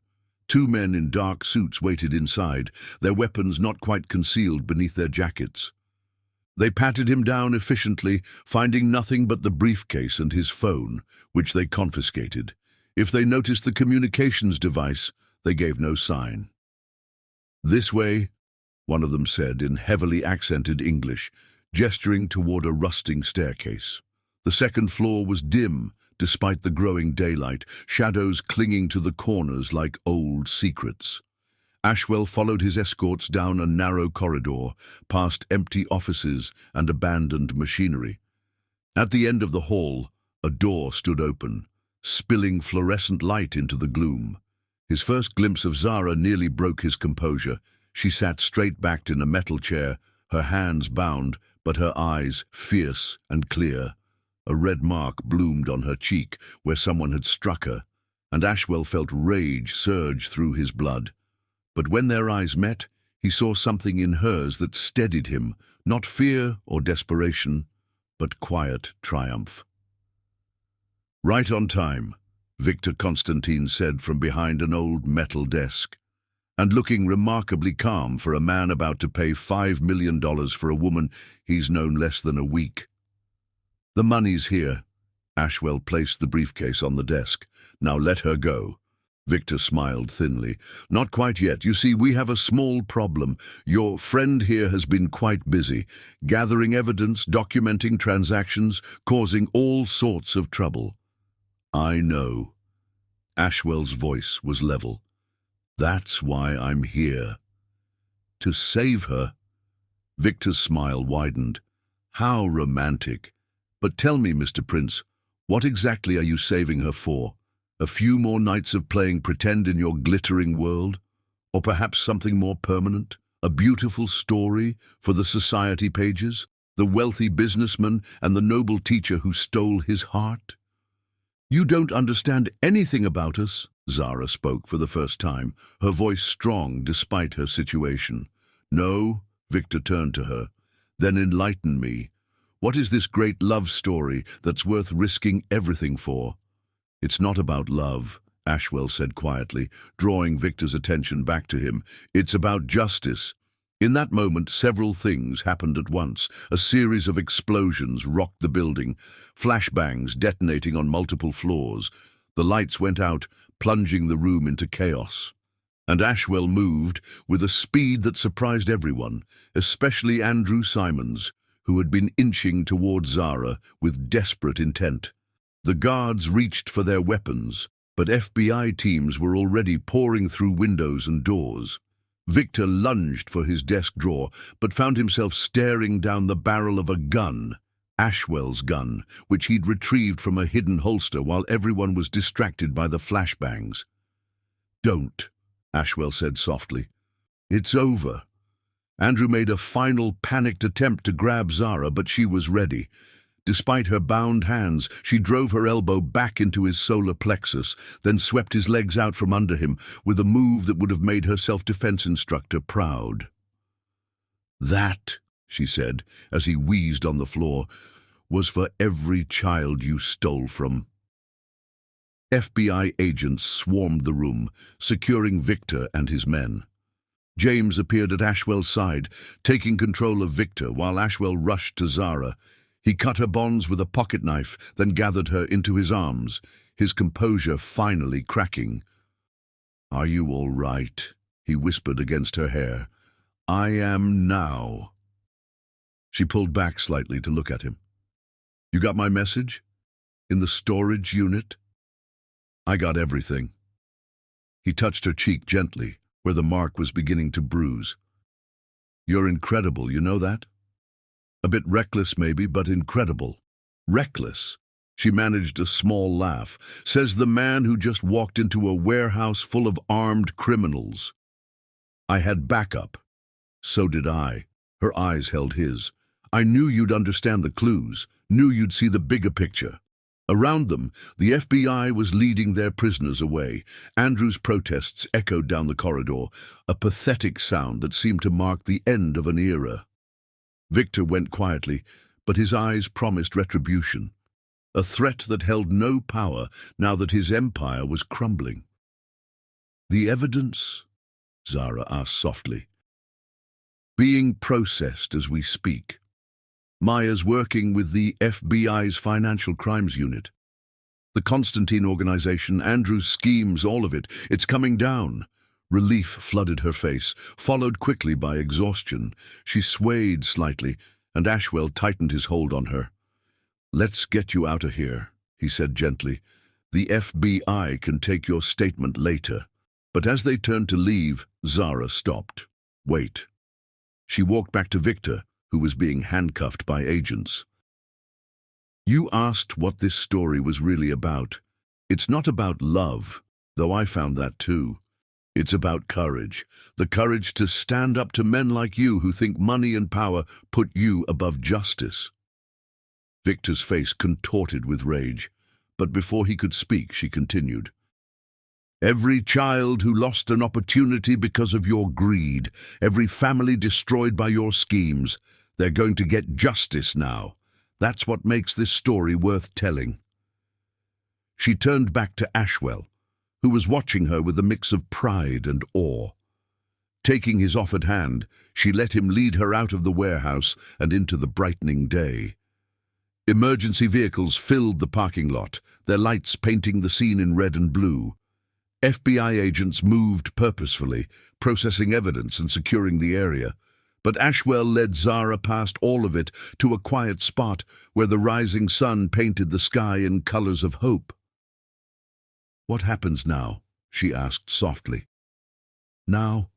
Two men in dark suits waited inside, their weapons not quite concealed beneath their jackets. They patted him down efficiently, finding nothing but the briefcase and his phone, which they confiscated. If they noticed the communications device, they gave no sign. "This way," one of them said in heavily accented English, gesturing toward a rusting staircase. The second floor was dim, despite the growing daylight, shadows clinging to the corners like old secrets. Ashwell followed his escorts down a narrow corridor, past empty offices and abandoned machinery. At the end of the hall, a door stood open, spilling fluorescent light into the gloom. His first glimpse of Zara nearly broke his composure. She sat straight-backed in a metal chair, her hands bound, but her eyes fierce and clear. A red mark bloomed on her cheek where someone had struck her, and Ashwell felt rage surge through his blood. But when their eyes met, he saw something in hers that steadied him, not fear or desperation, but quiet triumph. "Right on time," Victor Constantine said from behind an old metal desk, and looking remarkably calm for a man about to pay $5 million for a woman he's known less than a week. "The money's here." Ashwell placed the briefcase on the desk. "Now let her go." Victor smiled thinly. "Not quite yet. You see, we have a small problem. Your friend here has been quite busy, gathering evidence, documenting transactions, causing all sorts of trouble." "I know." Ashwell's voice was level. "That's why I'm here." "To save her?" Victor's smile widened. "How romantic. But tell me, Mr. Prince, what exactly are you saving her for? A few more nights of playing pretend in your glittering world? Or perhaps something more permanent? A beautiful story for the society pages? The wealthy businessman and the noble teacher who stole his heart? "You don't understand anything about us," Zara spoke for the first time, her voice strong despite her situation. "No," Victor turned to her. "Then enlighten me. What is this great love story that's worth risking everything for?" "It's not about love," Ashwell said quietly, drawing Victor's attention back to him. "It's about justice." In that moment, several things happened at once. A series of explosions rocked the building, flashbangs detonating on multiple floors. The lights went out, plunging the room into chaos. And Ashwell moved with a speed that surprised everyone, especially Andrew Simons, who had been inching toward Zara with desperate intent. The guards reached for their weapons, but FBI teams were already pouring through windows and doors. Victor lunged for his desk drawer, but found himself staring down the barrel of a gun, Ashwell's gun, which he'd retrieved from a hidden holster while everyone was distracted by the flashbangs. "Don't," Ashwell said softly. "It's over." Andrew made a final panicked attempt to grab Zara, but she was ready. Despite her bound hands, she drove her elbow back into his solar plexus, then swept his legs out from under him with a move that would have made her self-defense instructor proud. "That," she said, as he wheezed on the floor, "was for every child you stole from." FBI agents swarmed the room, securing Victor and his men. James appeared at Ashwell's side, taking control of Victor while Ashwell rushed to Zara. He cut her bonds with a pocket knife, then gathered her into his arms, his composure finally cracking. "Are you all right?" he whispered against her hair. "I am now." She pulled back slightly to look at him. "You got my message? In the storage unit?" "I got everything." He touched her cheek gently, where the mark was beginning to bruise. "You're incredible, you know that? A bit reckless maybe, but incredible." "Reckless?" She managed a small laugh. "Says the man who just walked into a warehouse full of armed criminals." "I had backup." "So did I." Her eyes held his. "I knew you'd understand the clues. Knew you'd see the bigger picture. Around them, the FBI was leading their prisoners away. Andrew's protests echoed down the corridor, a pathetic sound that seemed to mark the end of an era. Victor went quietly, but his eyes promised retribution, a threat that held no power now that his empire was crumbling. "The evidence?" Zara asked softly. "Being processed as we speak. Maya's working with the FBI's Financial Crimes Unit. The Constantine organization, Andrew's schemes, all of it. It's coming down." Relief flooded her face, followed quickly by exhaustion. She swayed slightly, and Ashwell tightened his hold on her. "Let's get you out of here," he said gently. "The FBI can take your statement later." But as they turned to leave, Zara stopped. "Wait." She walked back to Victor, who was being handcuffed by agents. "You asked what this story was really about. It's not about love, though I found that too. It's about courage. The courage to stand up to men like you who think money and power put you above justice." Victor's face contorted with rage, but before he could speak, she continued. "Every child who lost an opportunity because of your greed, every family destroyed by your schemes, they're going to get justice now. That's what makes this story worth telling." She turned back to Ashwell, who was watching her with a mix of pride and awe. Taking his offered hand, she let him lead her out of the warehouse and into the brightening day. Emergency vehicles filled the parking lot, their lights painting the scene in red and blue. FBI agents moved purposefully, processing evidence and securing the area. But Ashwell led Zara past all of it to a quiet spot where the rising sun painted the sky in colors of hope. "What happens now?" she asked softly. "Now?"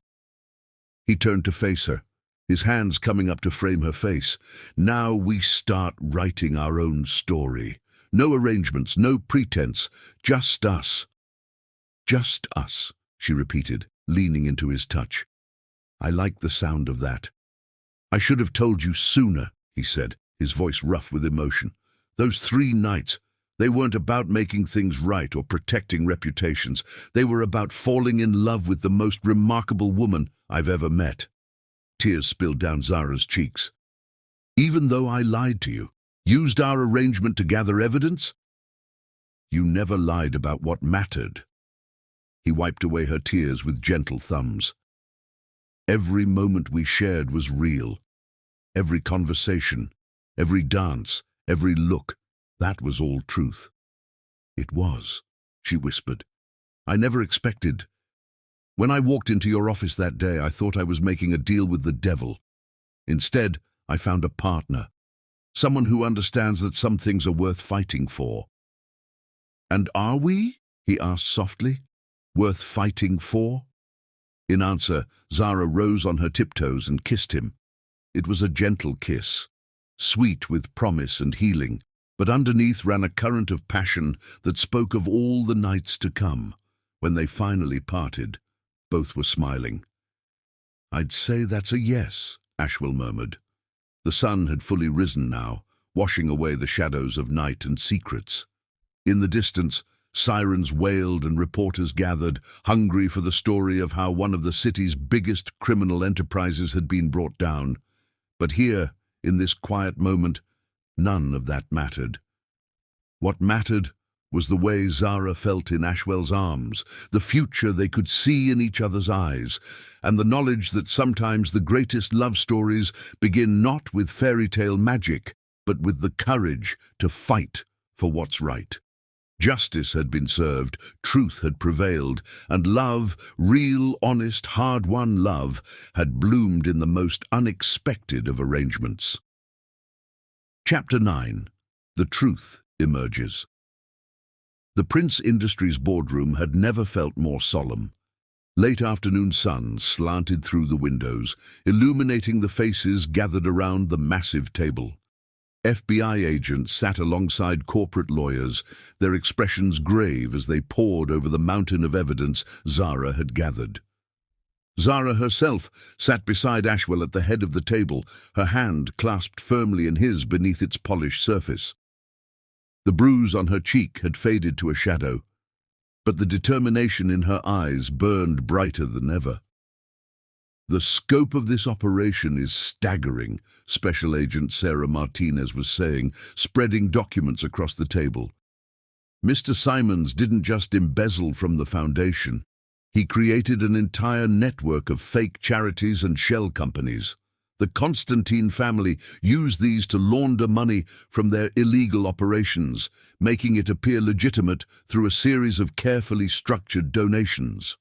He turned to face her, his hands coming up to frame her face. "Now we start writing our own story. No arrangements, no pretense, just us." "Just us," she repeated, leaning into his touch. "I like the sound of that." "I should have told you sooner," he said, his voice rough with emotion. "Those 3 nights, they weren't about making things right or protecting reputations. They were about falling in love with the most remarkable woman I've ever met." Tears spilled down Zara's cheeks. "Even though I lied to you, used our arrangement to gather evidence?" "You never lied about what mattered." He wiped away her tears with gentle thumbs. "Every moment we shared was real. Every conversation, every dance, every look, that was all truth." "It was," she whispered. "I never expected. When I walked into your office that day, I thought I was making a deal with the devil. Instead, I found a partner, someone who understands that some things are worth fighting for." "And are we?" he asked softly. "Worth fighting for?" In answer, Zara rose on her tiptoes and kissed him. It was a gentle kiss, sweet with promise and healing, but underneath ran a current of passion that spoke of all the nights to come. When they finally parted, both were smiling. "I'd say that's a yes," Ashwell murmured. The sun had fully risen now, washing away the shadows of night and secrets. In the distance, sirens wailed and reporters gathered, hungry for the story of how one of the city's biggest criminal enterprises had been brought down. But here, in this quiet moment, none of that mattered. What mattered was the way Zara felt in Ashwell's arms, the future they could see in each other's eyes, and the knowledge that sometimes the greatest love stories begin not with fairy tale magic, but with the courage to fight for what's right. Justice had been served, truth had prevailed, and love, real, honest, hard-won love, had bloomed in the most unexpected of arrangements. Chapter 9. The Truth Emerges. The Prince Industries boardroom had never felt more solemn. Late afternoon sun slanted through the windows, illuminating the faces gathered around the massive table. FBI agents sat alongside corporate lawyers, their expressions grave as they pored over the mountain of evidence Zara had gathered. Zara herself sat beside Ashwell at the head of the table, her hand clasped firmly in his beneath its polished surface. The bruise on her cheek had faded to a shadow, but the determination in her eyes burned brighter than ever. "The scope of this operation is staggering," Special Agent Sarah Martinez was saying, spreading documents across the table. "Mr. Simons didn't just embezzle from the foundation. He created an entire network of fake charities and shell companies. The Constantine family used these to launder money from their illegal operations, making it appear legitimate through a series of carefully structured donations."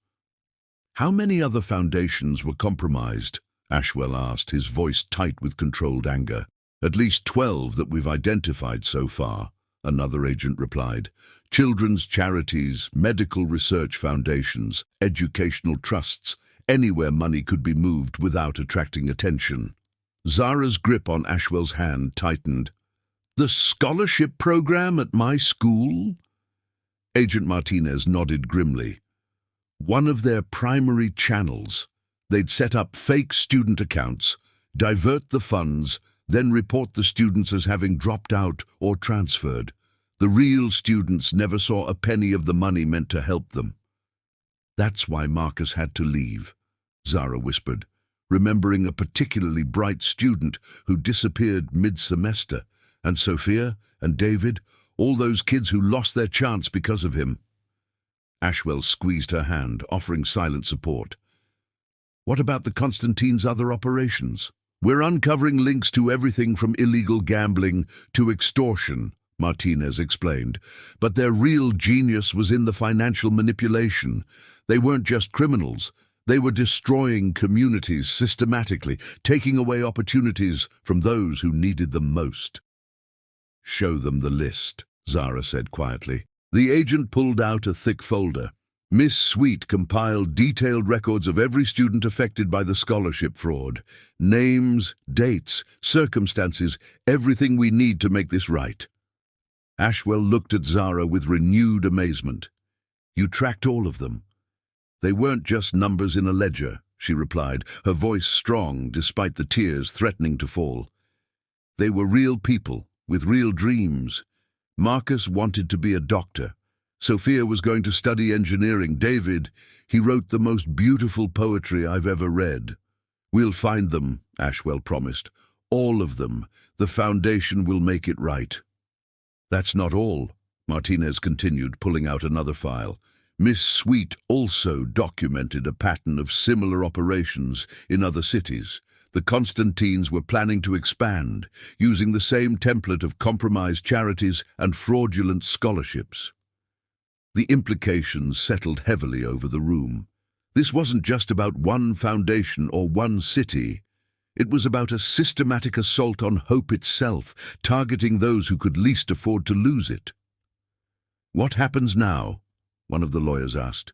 "How many other foundations were compromised?" Ashwell asked, his voice tight with controlled anger. "At least 12 that we've identified so far," another agent replied. "Children's charities, medical research foundations, educational trusts, anywhere money could be moved without attracting attention." Zara's grip on Ashwell's hand tightened. "The scholarship program at my school?" Agent Martinez nodded grimly. "One of their primary channels. They'd set up fake student accounts, divert the funds, then report the students as having dropped out or transferred. The real students never saw a penny of the money meant to help them." "That's why Marcus had to leave," Zara whispered, remembering a particularly bright student who disappeared mid-semester, and Sophia and David, all those kids who lost their chance because of him. Ashwell squeezed her hand, offering silent support. "What about the Constantine's other operations?" "We're uncovering links to everything from illegal gambling to extortion," Martinez explained. "But their real genius was in the financial manipulation. They weren't just criminals. They were destroying communities systematically, taking away opportunities from those who needed them most." "Show them the list," Zara said quietly. The agent pulled out a thick folder. Miss Sweet compiled detailed records of every student affected by the scholarship fraud. Names, dates, circumstances, everything we need to make this right. Ashwell looked at Zara with renewed amazement. "You tracked all of them?" "They weren't just numbers in a ledger," she replied, her voice strong despite the tears threatening to fall. "They were real people, with real dreams. Marcus wanted to be a doctor. Sophia was going to study engineering. David, he wrote the most beautiful poetry I've ever read." "We'll find them," Ashwell promised. "All of them. The foundation will make it right." "That's not all," Martinez continued, pulling out another file. "Miss Sweet also documented a pattern of similar operations in other cities. The Constantines were planning to expand, using the same template of compromised charities and fraudulent scholarships." The implications settled heavily over the room. This wasn't just about one foundation or one city. It was about a systematic assault on hope itself, targeting those who could least afford to lose it. "What happens now?" one of the lawyers asked.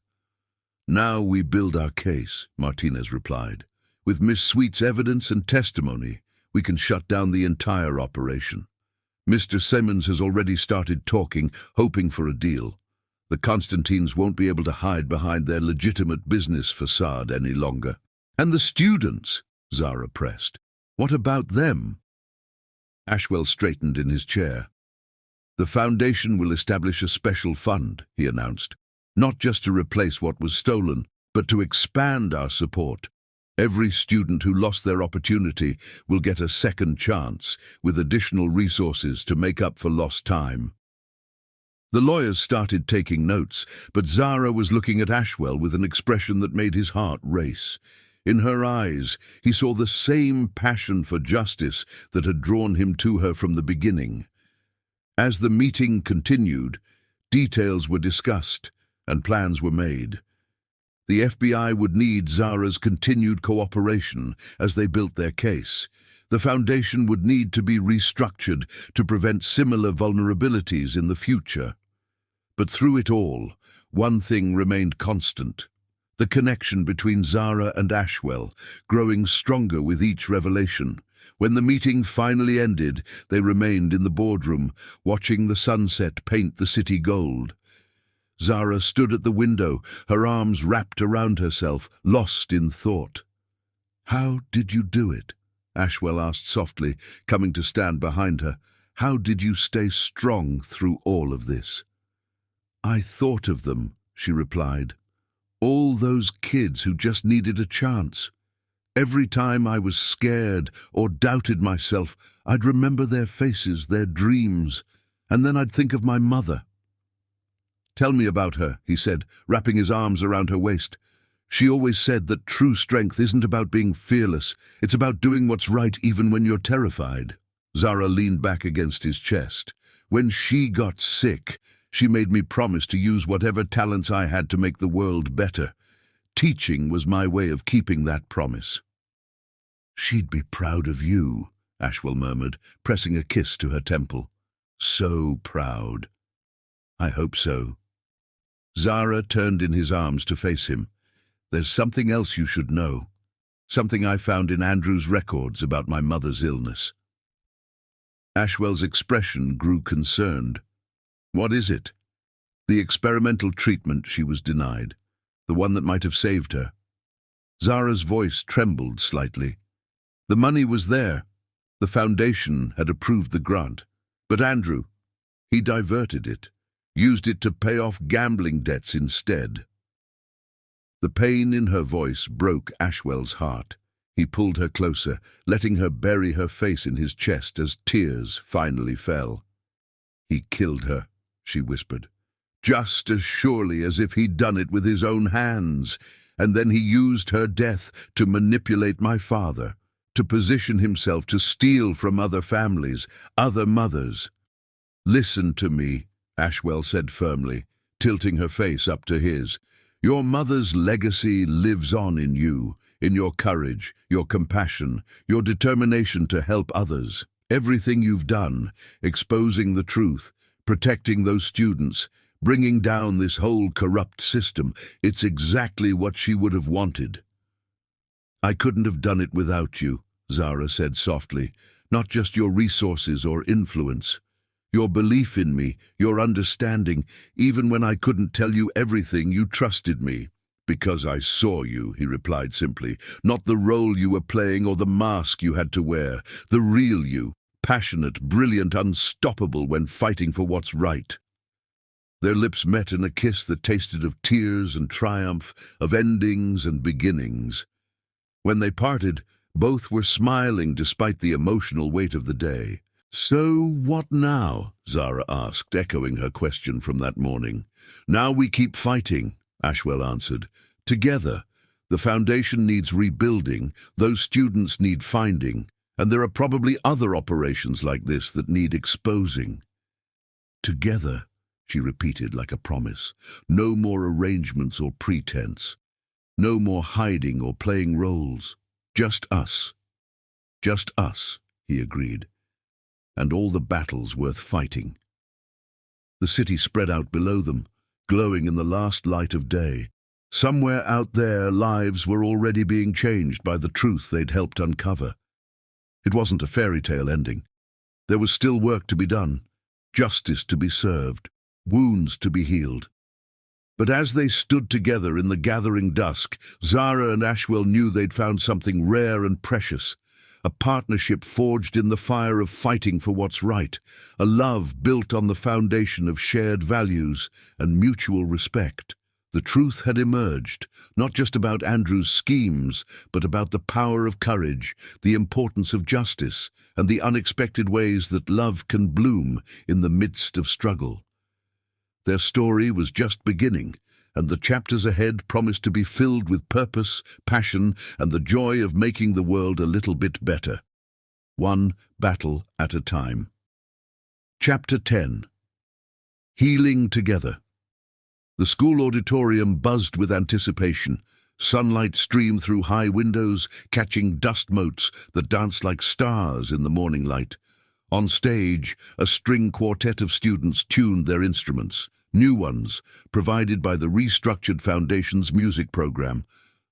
"Now we build our case," Martinez replied. "With Miss Sweet's evidence and testimony, we can shut down the entire operation. Mr. Simmons has already started talking, hoping for a deal. The Constantines won't be able to hide behind their legitimate business facade any longer." "And the students?" Zara pressed. "What about them?" Ashwell straightened in his chair. "The foundation will establish a special fund," he announced, "not just to replace what was stolen, but to expand our support. Every student who lost their opportunity will get a second chance, with additional resources to make up for lost time." The lawyers started taking notes, but Zara was looking at Ashwell with an expression that made his heart race. In her eyes, he saw the same passion for justice that had drawn him to her from the beginning. As the meeting continued, details were discussed and plans were made. The FBI would need Zara's continued cooperation as they built their case. The foundation would need to be restructured to prevent similar vulnerabilities in the future. But through it all, one thing remained constant: the connection between Zara and Ashwell, growing stronger with each revelation. When the meeting finally ended, they remained in the boardroom, watching the sunset paint the city gold. Zara stood at the window, her arms wrapped around herself, lost in thought. "How did you do it?" Ashwell asked softly, coming to stand behind her. "How did you stay strong through all of this?" "I thought of them," she replied. "All those kids who just needed a chance. Every time I was scared or doubted myself, I'd remember their faces, their dreams, and then I'd think of my mother." "Tell me about her," he said, wrapping his arms around her waist. "She always said that true strength isn't about being fearless, it's about doing what's right even when you're terrified." Zara leaned back against his chest. "When she got sick, she made me promise to use whatever talents I had to make the world better. Teaching was my way of keeping that promise." "She'd be proud of you," Ashwell murmured, pressing a kiss to her temple. "So proud." "I hope so." Zara turned in his arms to face him. "There's something else you should know. Something I found in Andrew's records about my mother's illness." Ashwell's expression grew concerned. "What is it?" "The experimental treatment she was denied. The one that might have saved her." Zara's voice trembled slightly. "The money was there. The foundation had approved the grant. But Andrew, he diverted it, used it to pay off gambling debts instead." The pain in her voice broke Ashwell's heart. He pulled her closer, letting her bury her face in his chest as tears finally fell. "He killed her," she whispered, "just as surely as if he'd done it with his own hands. And then he used her death to manipulate my father, to position himself to steal from other families, other mothers." "Listen to me," Ashwell said firmly, tilting her face up to his. "Your mother's legacy lives on in you, in your courage, your compassion, your determination to help others. Everything you've done, exposing the truth, protecting those students, bringing down this whole corrupt system, it's exactly what she would have wanted." "I couldn't have done it without you," Zara said softly. "Not just your resources or influence. Your belief in me, your understanding, even when I couldn't tell you everything, you trusted me." "Because I saw you," he replied simply, "not the role you were playing or the mask you had to wear, the real you, passionate, brilliant, unstoppable when fighting for what's right." Their lips met in a kiss that tasted of tears and triumph, of endings and beginnings. When they parted, both were smiling despite the emotional weight of the day. "So what now?" Zara asked, echoing her question from that morning. "Now we keep fighting," Ashwell answered. "Together. The foundation needs rebuilding, those students need finding, and there are probably other operations like this that need exposing." "Together," she repeated like a promise. "No more arrangements or pretense. No more hiding or playing roles. Just us." "Just us," he agreed. "And all the battles worth fighting." The city spread out below them, glowing in the last light of day. Somewhere out there, lives were already being changed by the truth they'd helped uncover. It wasn't a fairy tale ending. There was still work to be done, justice to be served, wounds to be healed. But as they stood together in the gathering dusk, Zara and Ashwell knew they'd found something rare and precious. A partnership forged in the fire of fighting for what's right, a love built on the foundation of shared values and mutual respect. The truth had emerged, not just about Andrew's schemes, but about the power of courage, the importance of justice, and the unexpected ways that love can bloom in the midst of struggle. Their story was just beginning, and the chapters ahead promised to be filled with purpose, passion, and the joy of making the world a little bit better. One battle at a time. Chapter 10. Healing Together. The school auditorium buzzed with anticipation. Sunlight streamed through high windows, catching dust motes that danced like stars in the morning light. On stage, a string quartet of students tuned their instruments, new ones, provided by the restructured Foundation's music program.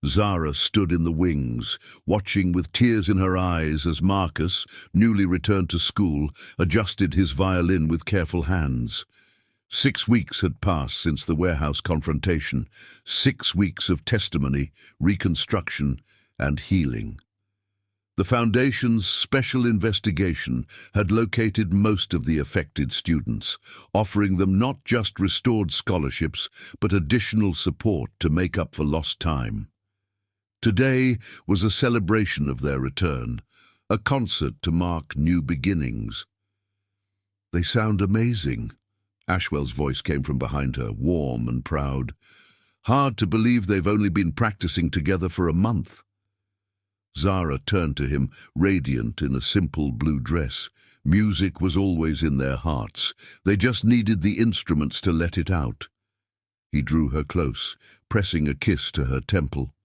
Zara stood in the wings, watching with tears in her eyes as Marcus, newly returned to school, adjusted his violin with careful hands. 6 weeks had passed since the warehouse confrontation, 6 weeks of testimony, reconstruction, and healing. The Foundation's special investigation had located most of the affected students, offering them not just restored scholarships, but additional support to make up for lost time. Today was a celebration of their return, a concert to mark new beginnings. "They sound amazing." Ashwell's voice came from behind her, warm and proud. "Hard to believe they've only been practicing together for a month." Zara turned to him, radiant in a simple blue dress. Music was always in their hearts. They just needed the instruments to let it out. He drew her close, pressing a kiss to her temple.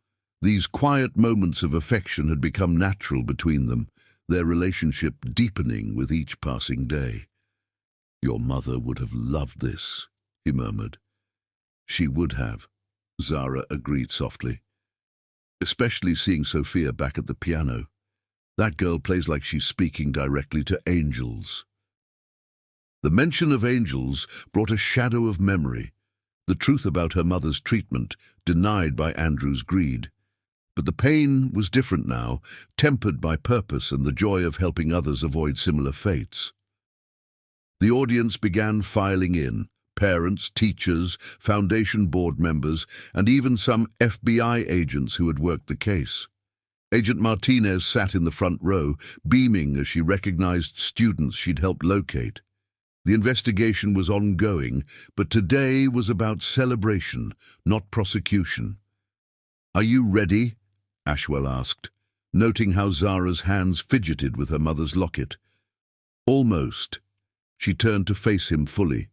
These quiet moments of affection had become natural between them, their relationship deepening with each passing day. "Your mother would have loved this," he murmured. "She would have," Zara agreed softly. "Especially seeing Sophia back at the piano. That girl plays like she's speaking directly to angels." The mention of angels brought a shadow of memory, the truth about her mother's treatment, denied by Andrew's greed. But the pain was different now, tempered by purpose and the joy of helping others avoid similar fates. The audience began filing in. Parents, teachers, Foundation board members, and even some FBI agents who had worked the case. Agent Martinez sat in the front row, beaming as she recognized students she'd helped locate. The investigation was ongoing, but today was about celebration, not prosecution. "Are you ready?" Ashwell asked, noting how Zara's hands fidgeted with her mother's locket. "Almost." She turned to face him fully.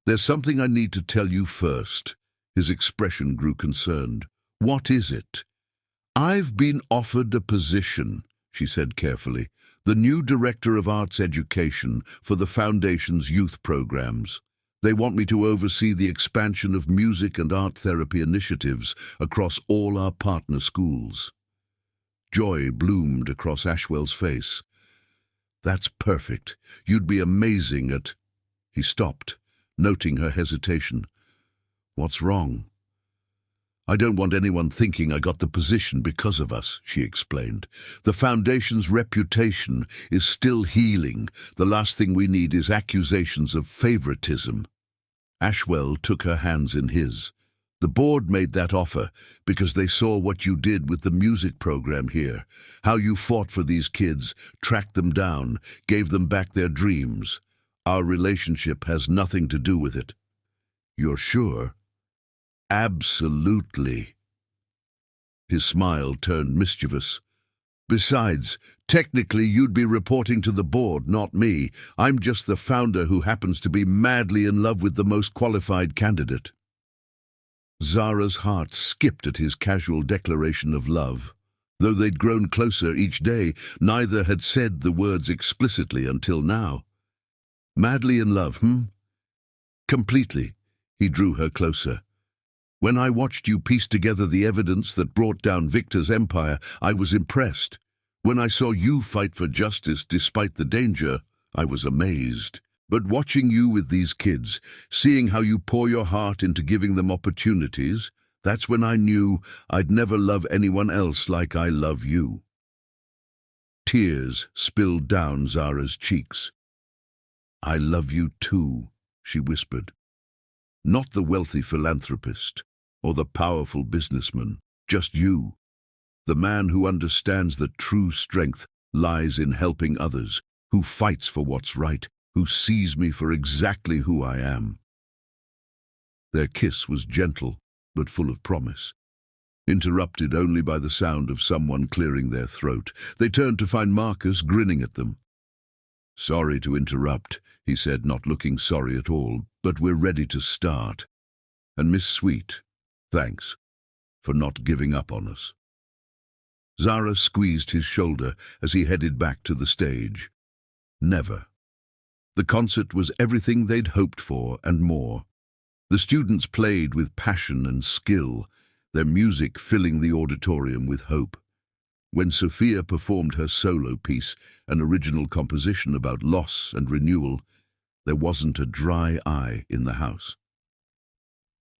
"There's something I need to tell you first." His expression grew concerned. "What is it?" "I've been offered a position," she said carefully, "the new Director of Arts Education for the Foundation's youth programs. They want me to oversee the expansion of music and art therapy initiatives across all our partner schools." Joy bloomed across Ashwell's face. "That's perfect. You'd be amazing at—" He stopped, noting her hesitation. "What's wrong?" "I don't want anyone thinking I got the position because of us," she explained. "The Foundation's reputation is still healing. The last thing we need is accusations of favoritism." Ashwell took her hands in his. "The board made that offer because they saw what you did with the music program here, how you fought for these kids, tracked them down, gave them back their dreams. Our relationship has nothing to do with it." "You're sure?" "Absolutely." His smile turned mischievous. "Besides, technically you'd be reporting to the board, not me. I'm just the founder who happens to be madly in love with the most qualified candidate." Zara's heart skipped at his casual declaration of love. Though they'd grown closer each day, neither had said the words explicitly until now. "Madly in love, "Completely." He drew her closer. "When I watched you piece together the evidence that brought down Victor's empire, I was impressed. When I saw you fight for justice despite the danger, I was amazed. But watching you with these kids, seeing how you pour your heart into giving them opportunities, that's when I knew I'd never love anyone else like I love you." Tears spilled down Zara's cheeks. "I love you too," she whispered. "Not the wealthy philanthropist or the powerful businessman, just you. The man who understands that true strength lies in helping others, who fights for what's right, who sees me for exactly who I am." Their kiss was gentle, but full of promise, interrupted only by the sound of someone clearing their throat. They turned to find Marcus grinning at them. "Sorry to interrupt," he said, not looking sorry at all, "but we're ready to start. And Miss Sweet, thanks for not giving up on us." Zara squeezed his shoulder as he headed back to the stage. Never. The concert was everything they'd hoped for and more. The students played with passion and skill, their music filling the auditorium with hope. When Sophia performed her solo piece, an original composition about loss and renewal, There wasn't a dry eye in the house.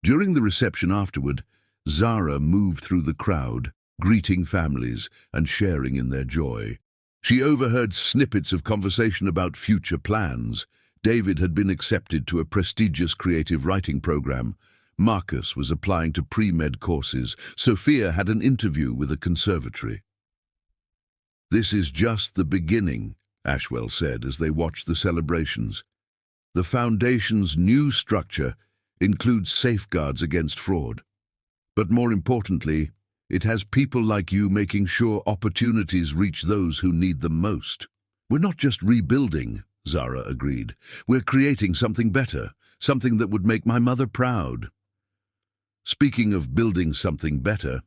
During the reception afterward, Zara moved through the crowd, greeting families and sharing in their joy. She overheard snippets of conversation about future plans. David had been accepted to a prestigious creative writing program. Marcus was applying to pre-med courses. Sophia had an interview with a conservatory. "This is just the beginning," Ashwell said as they watched the celebrations. "The Foundation's new structure includes safeguards against fraud. But more importantly, it has people like you making sure opportunities reach those who need them most." "We're not just rebuilding," Zara agreed. "We're creating something better, something that would make my mother proud." Speaking of building something better,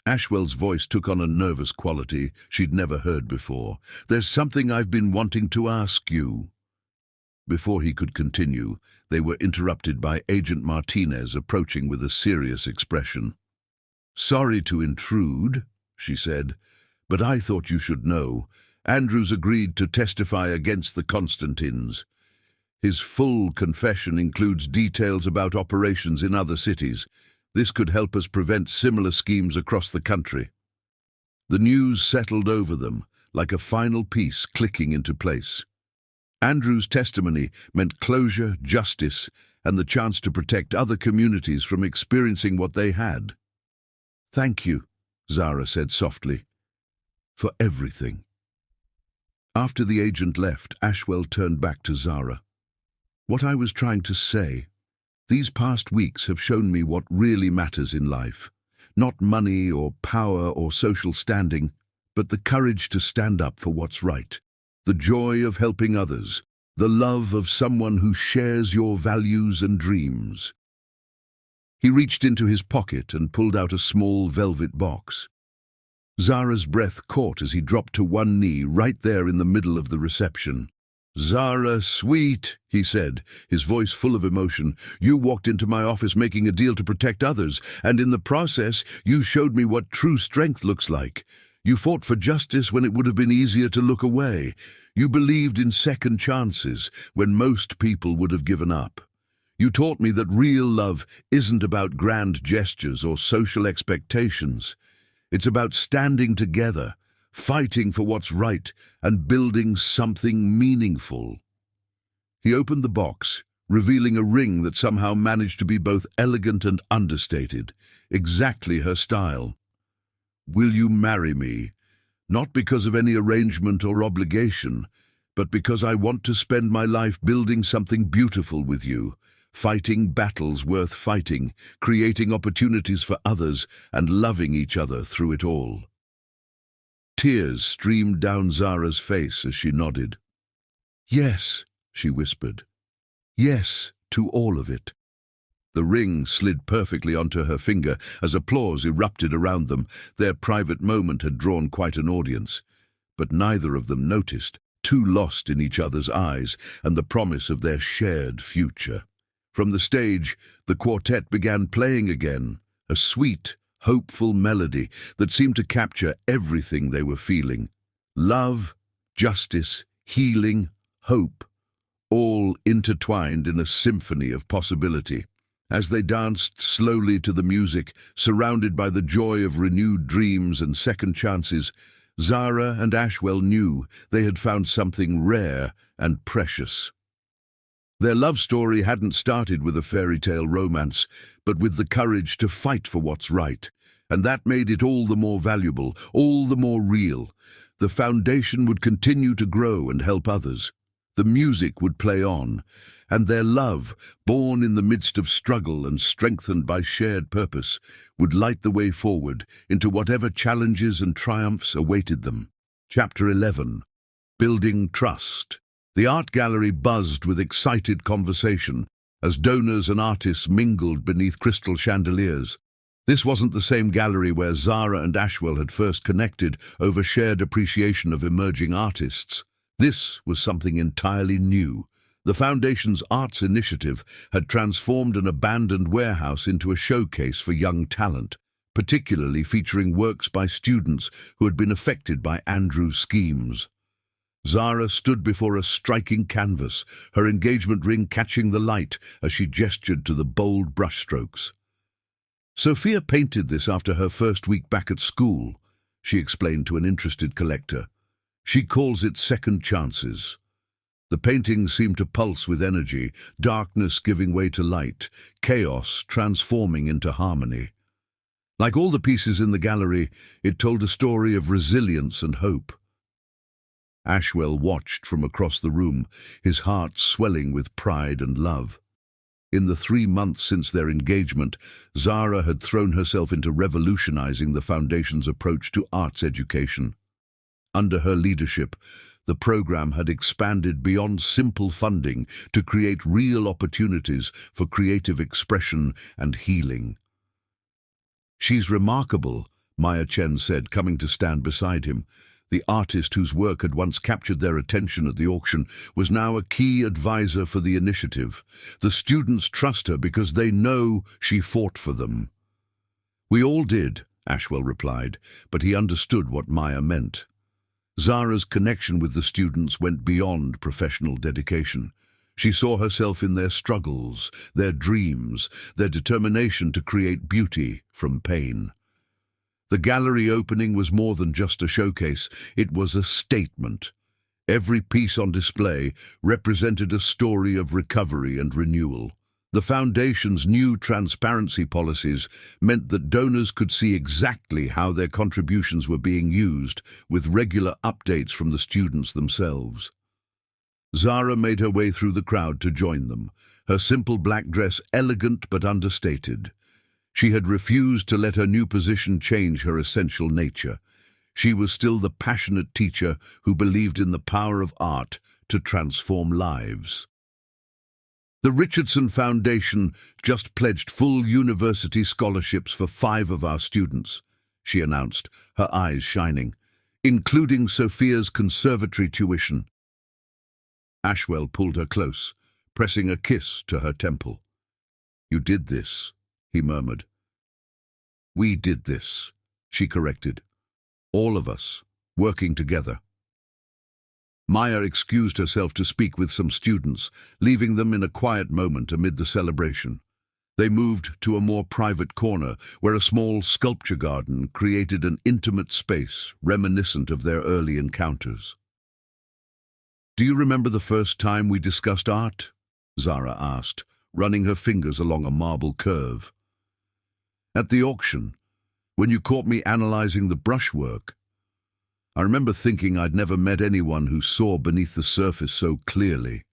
Ashwell's voice took on a nervous quality she'd never heard before. "There's something I've been wanting to ask you." Before he could continue, they were interrupted by Agent Martinez approaching with a serious expression. "Sorry to intrude," she said, "but I thought you should know. Andrews agreed to testify against the Constantines. His full confession includes details about operations in other cities. This could help us prevent similar schemes across the country." The news settled over them, like a final piece clicking into place. Andrews' testimony meant closure, justice, and the chance to protect other communities from experiencing what they had. "Thank you," Zara said softly, "for everything." After the agent left, Ashwell turned back to Zara. "What I was trying to say, these past weeks have shown me what really matters in life. Not money or power or social standing, but the courage to stand up for what's right. The joy of helping others, the love of someone who shares your values and dreams." He reached into his pocket and pulled out a small velvet box. Zara's breath caught as he dropped to one knee right there in the middle of the reception. "Zara, sweet," he said, his voice full of emotion, "you walked into my office making a deal to protect others, and in the process, you showed me what true strength looks like. You fought for justice when it would have been easier to look away. You believed in second chances when most people would have given up. You taught me that real love isn't about grand gestures or social expectations. It's about standing together, fighting for what's right, and building something meaningful." He opened the box, revealing a ring that somehow managed to be both elegant and understated, exactly her style. "Will you marry me? Not because of any arrangement or obligation, but because I want to spend my life building something beautiful with you, fighting battles worth fighting, creating opportunities for others, and loving each other through it all." Tears streamed down Zara's face as she nodded. "Yes," she whispered. "Yes, to all of it." The ring slid perfectly onto her finger as applause erupted around them. Their private moment had drawn quite an audience, but neither of them noticed, too lost in each other's eyes and the promise of their shared future. From the stage, the quartet began playing again, a sweet, hopeful melody that seemed to capture everything they were feeling. Love, justice, healing, hope, all intertwined in a symphony of possibility. As they danced slowly to the music, surrounded by the joy of renewed dreams and second chances, Zara and Ashwell knew they had found something rare and precious. Their love story hadn't started with a fairy tale romance, but with the courage to fight for what's right, and that made it all the more valuable, all the more real. The foundation would continue to grow and help others. The music would play on, and their love, born in the midst of struggle and strengthened by shared purpose, would light the way forward into whatever challenges and triumphs awaited them. Chapter 11. Building Trust. The art gallery buzzed with excited conversation as donors and artists mingled beneath crystal chandeliers. This wasn't the same gallery where Zara and Ashwell had first connected over shared appreciation of emerging artists. This was something entirely new. The Foundation's arts initiative had transformed an abandoned warehouse into a showcase for young talent, particularly featuring works by students who had been affected by Andrew's schemes. Zara stood before a striking canvas, her engagement ring catching the light as she gestured to the bold brushstrokes. Sophia painted this after her first week back at school, she explained to an interested collector. She calls it second chances. The paintings seemed to pulse with energy, darkness giving way to light, chaos transforming into harmony. Like all the pieces in the gallery, it told a story of resilience and hope. Ashwell watched from across the room, his heart swelling with pride and love. In the 3 months since their engagement, Zara had thrown herself into revolutionizing the Foundation's approach to arts education. Under her leadership, the program had expanded beyond simple funding to create real opportunities for creative expression and healing. "She's remarkable," Maya Chen said, coming to stand beside him. The artist whose work had once captured their attention at the auction was now a key advisor for the initiative. The students trust her because they know she fought for them. "We all did," Ashwell replied, but he understood what Maya meant. Zara's connection with the students went beyond professional dedication. She saw herself in their struggles, their dreams, their determination to create beauty from pain. The gallery opening was more than just a showcase, it was a statement. Every piece on display represented a story of recovery and renewal. The Foundation's new transparency policies meant that donors could see exactly how their contributions were being used, with regular updates from the students themselves. Zara made her way through the crowd to join them, her simple black dress elegant but understated. She had refused to let her new position change her essential nature. She was still the passionate teacher who believed in the power of art to transform lives. "The Richardson Foundation just pledged full university scholarships for 5 of our students," she announced, her eyes shining, "including Sophia's conservatory tuition." Ashwell pulled her close, pressing a kiss to her temple. "You did this," he murmured. "We did this," she corrected. "All of us, working together." Maya excused herself to speak with some students, leaving them in a quiet moment amid the celebration. They moved to a more private corner, where a small sculpture garden created an intimate space reminiscent of their early encounters. "Do you remember the first time we discussed art?" Zara asked, running her fingers along a marble curve. "At the auction, when you caught me analyzing the brushwork. I remember thinking I'd never met anyone who saw beneath the surface so clearly."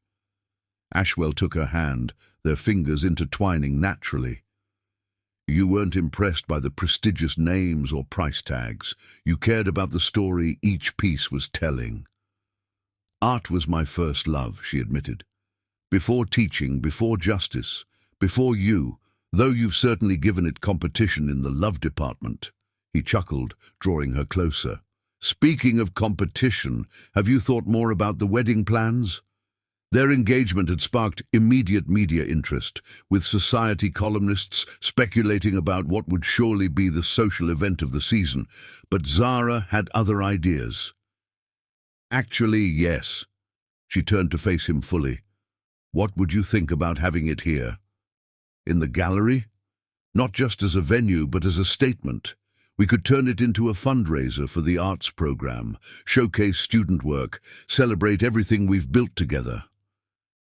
Ashwell took her hand, their fingers intertwining naturally. "You weren't impressed by the prestigious names or price tags. You cared about the story each piece was telling." "Art was my first love," she admitted. "Before teaching, before justice, before you, though you've certainly given it competition in the love department." He chuckled, drawing her closer. "Speaking of competition, have you thought more about the wedding plans?" Their engagement had sparked immediate media interest, with society columnists speculating about what would surely be the social event of the season, but Zara had other ideas. "Actually, yes." She turned to face him fully. "What would you think about having it here? In the gallery? Not just as a venue, but as a statement. We could turn it into a fundraiser for the arts program, showcase student work, celebrate everything we've built together."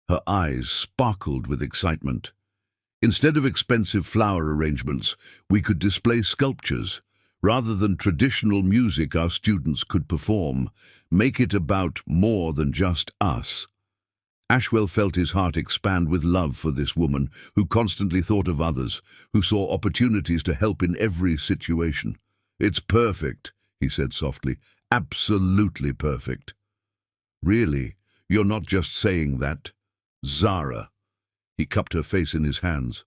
Her eyes sparkled with excitement. "Instead of expensive flower arrangements, we could display sculptures. Rather than traditional music our students could perform, make it about more than just us." Ashwell felt his heart expand with love for this woman who constantly thought of others, who saw opportunities to help in every situation. "It's perfect," he said softly. "Absolutely perfect." "Really? You're not just saying that?" "Zara." He cupped her face in his hands.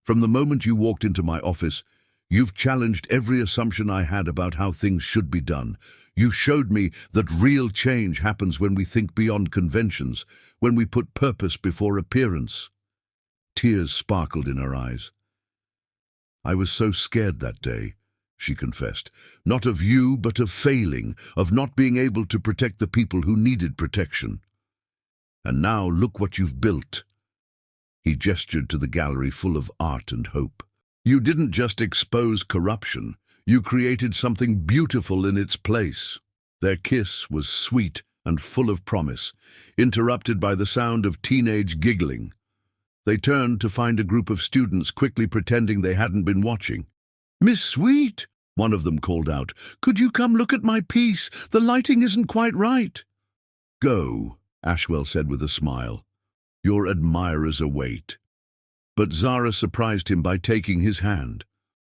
"From the moment you walked into my office, you've challenged every assumption I had about how things should be done. You showed me that real change happens when we think beyond conventions, when we put purpose before appearance." Tears sparkled in her eyes. "I was so scared that day, she confessed. Not of you, but of failing, of not being able to protect the people who needed protection. And now look what you've built. He gestured to the gallery full of art and hope. You didn't just expose corruption, you created something beautiful in its place. Their kiss was sweet and full of promise, interrupted by the sound of teenage giggling. They turned to find a group of students quickly pretending they hadn't been watching. "Miss Sweet," one of them called out, "could you come look at my piece? The lighting isn't quite right." "Go," Ashwell said with a smile. "Your admirers await." But Zara surprised him by taking his hand.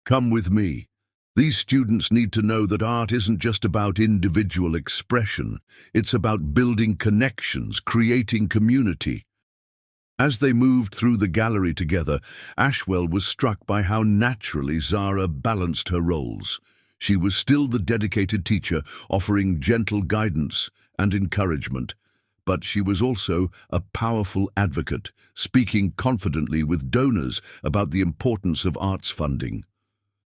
"Come with me. These students need to know that art isn't just about individual expression. It's about building connections, creating community." As they moved through the gallery together, Ashwell was struck by how naturally Zara balanced her roles. She was still the dedicated teacher, offering gentle guidance and encouragement, but she was also a powerful advocate, speaking confidently with donors about the importance of arts funding.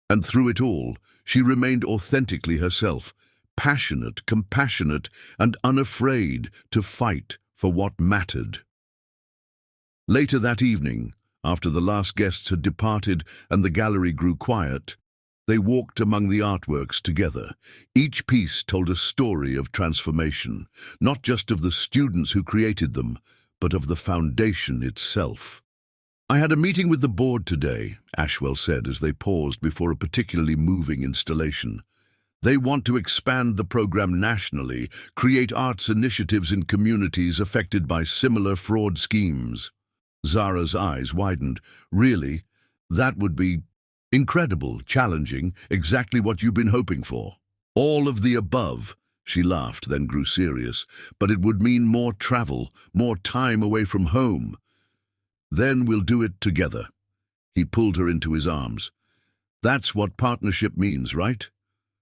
And through it all, she remained authentically herself, passionate, compassionate, and unafraid to fight for what mattered. Later that evening, after the last guests had departed and the gallery grew quiet, they walked among the artworks together. Each piece told a story of transformation, not just of the students who created them, but of the foundation itself. "I had a meeting with the board today," Ashwell said as they paused before a particularly moving installation. "They want to expand the program nationally, create arts initiatives in communities affected by similar fraud schemes." Zara's eyes widened. "Really? That would be incredible, challenging, exactly what you've been hoping for." "All of the above," she laughed, then grew serious. "But it would mean more travel, more time away from home. Then we'll do it together." He pulled her into his arms. "That's what partnership means, right?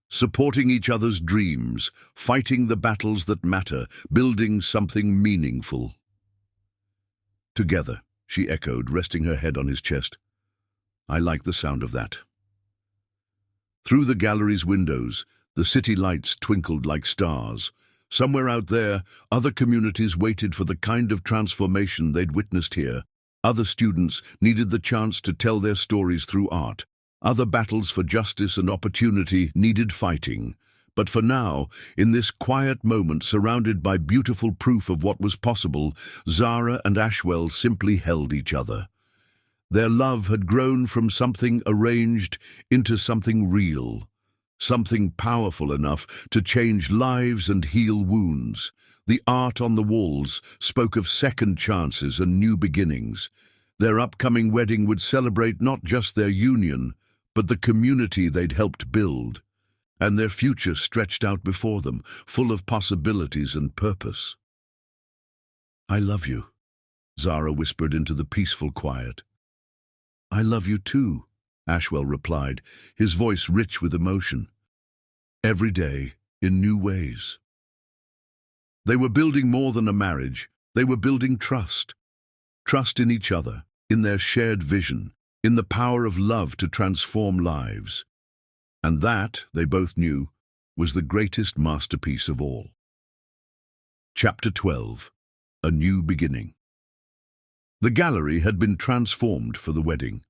Supporting each other's dreams, fighting the battles that matter, building something meaningful." "Together," she echoed, resting her head on his chest. "I like the sound of that." Through the gallery's windows, the city lights twinkled like stars. Somewhere out there, other communities waited for the kind of transformation they'd witnessed here. Other students needed the chance to tell their stories through art. Other battles for justice and opportunity needed fighting. But for now, in this quiet moment surrounded by beautiful proof of what was possible, Zara and Ashwell simply held each other. Their love had grown from something arranged into something real, something powerful enough to change lives and heal wounds. The art on the walls spoke of second chances and new beginnings. Their upcoming wedding would celebrate not just their union, but the community they'd helped build. And their future stretched out before them, full of possibilities and purpose. "I love you," Zara whispered into the peaceful quiet. "I love you too," Ashwell replied, his voice rich with emotion. "Every day, in new ways." They were building more than a marriage. They were building trust. Trust in each other, in their shared vision, in the power of love to transform lives. And that, they both knew, was the greatest masterpiece of all. Chapter 12. A New Beginning. The gallery had been transformed for the wedding.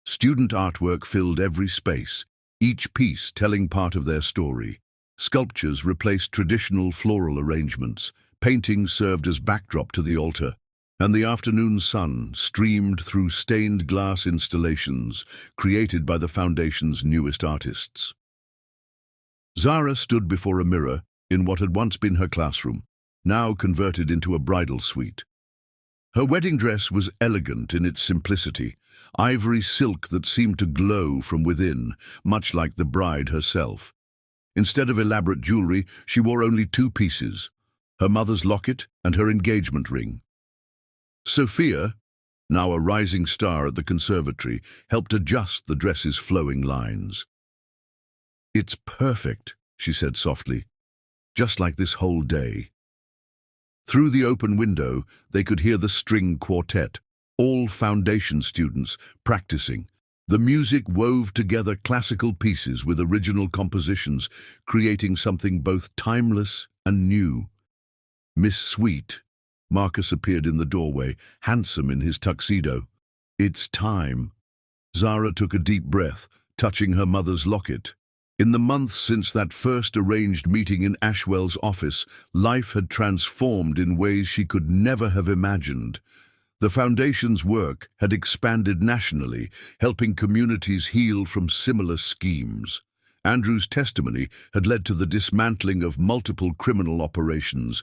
Student artwork filled every space, each piece telling part of their story. Sculptures replaced traditional floral arrangements, paintings served as backdrop to the altar, and the afternoon sun streamed through stained glass installations created by the Foundation's newest artists. Zara stood before a mirror in what had once been her classroom, now converted into a bridal suite. Her wedding dress was elegant in its simplicity, ivory silk that seemed to glow from within, much like the bride herself. Instead of elaborate jewelry, she wore only two pieces, her mother's locket and her engagement ring. Sophia, now a rising star at the conservatory, helped adjust the dress's flowing lines. "It's perfect," she said softly, "just like this whole day." Through the open window, they could hear the string quartet, all Foundation students practicing, The music wove together classical pieces with original compositions, creating something both timeless and new. Miss Sweet. Marcus appeared in the doorway, handsome in his tuxedo. "It's time." Zara took a deep breath, touching her mother's locket. In the months since that first arranged meeting in Ashwell's office, life had transformed in ways she could never have imagined. The Foundation's work had expanded nationally, helping communities heal from similar schemes. Andrew's testimony had led to the dismantling of multiple criminal operations,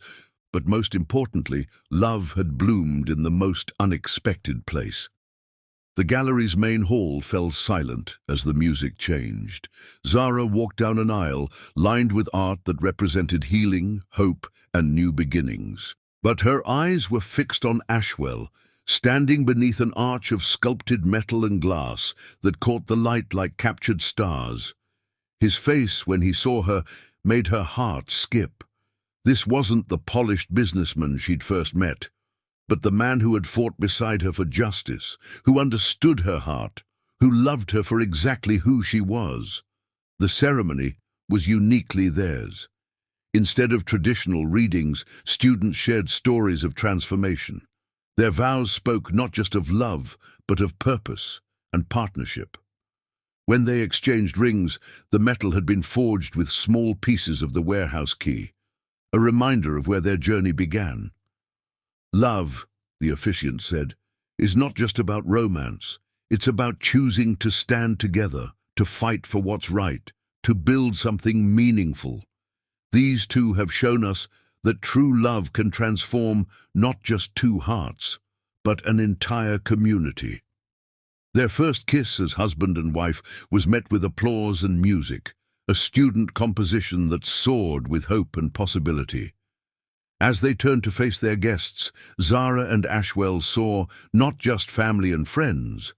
but most importantly, love had bloomed in the most unexpected place. The gallery's main hall fell silent as the music changed. Zara walked down an aisle lined with art that represented healing, hope, and new beginnings. But her eyes were fixed on Ashwell, standing beneath an arch of sculpted metal and glass that caught the light like captured stars. His face, when he saw her, made her heart skip. This wasn't the polished businessman she'd first met, but the man who had fought beside her for justice, who understood her heart, who loved her for exactly who she was. The ceremony was uniquely theirs. Instead of traditional readings, students shared stories of transformation. Their vows spoke not just of love, but of purpose and partnership. When they exchanged rings, the metal had been forged with small pieces of the warehouse key, a reminder of where their journey began. "Love," the officiant said, "is not just about romance. It's about choosing to stand together, to fight for what's right, to build something meaningful." These two have shown us that true love can transform not just two hearts, but an entire community. Their first kiss as husband and wife was met with applause and music, a student composition that soared with hope and possibility. As they turned to face their guests, Zara and Ashwell saw not just family and friends,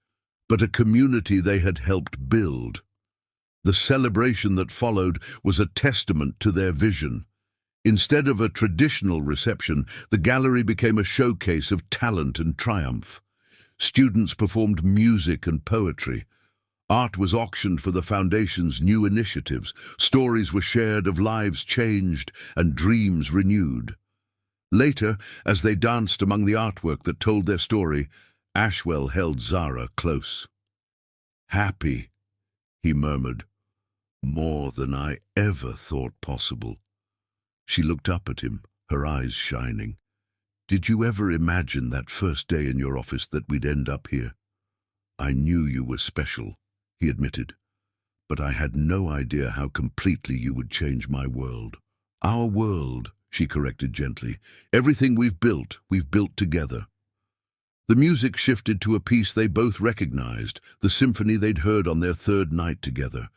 but a community they had helped build. The celebration that followed was a testament to their vision. Instead of a traditional reception, the gallery became a showcase of talent and triumph. Students performed music and poetry. Art was auctioned for the Foundation's new initiatives. Stories were shared of lives changed and dreams renewed. Later, as they danced among the artwork that told their story, Ashwell held Zara close. "Happy," he murmured, "more than I ever thought possible." She looked up at him, her eyes shining. "Did you ever imagine that first day in your office that we'd end up here?" "I knew you were special," he admitted, "but I had no idea how completely you would change my world." "Our world," she corrected gently. "Everything we've built together." The music shifted to a piece they both recognized, the symphony they'd heard on their third night together.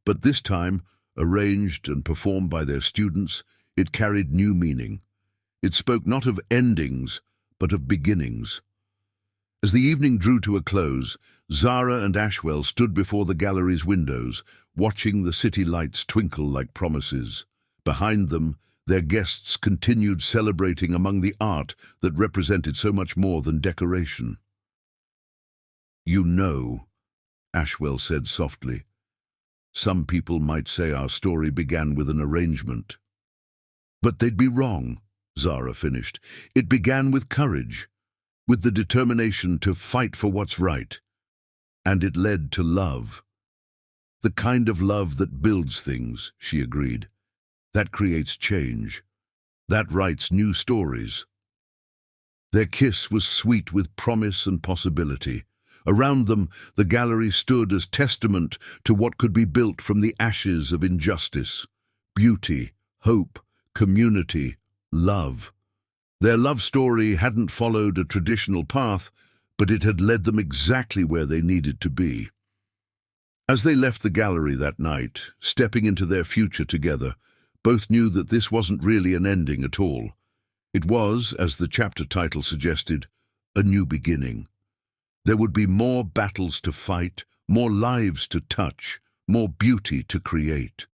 But this time, arranged and performed by their students, it carried new meaning. It spoke not of endings, but of beginnings. As the evening drew to a close, Zara and Ashwell stood before the gallery's windows, watching the city lights twinkle like promises. Behind them, their guests continued celebrating among the art that represented so much more than decoration. "You know," Ashwell said softly, "some people might say our story began with an arrangement." "But they'd be wrong," Zara finished. "It began with courage, with the determination to fight for what's right. And it led to love. The kind of love that builds things," she agreed. "That creates change. That writes new stories." Their kiss was sweet with promise and possibility. Around them, the gallery stood as testament to what could be built from the ashes of injustice. Beauty, hope, community, love. Their love story hadn't followed a traditional path, but it had led them exactly where they needed to be. As they left the gallery that night, stepping into their future together, both knew that this wasn't really an ending at all. It was, as the chapter title suggested, a new beginning. There would be more battles to fight, more lives to touch, more beauty to create.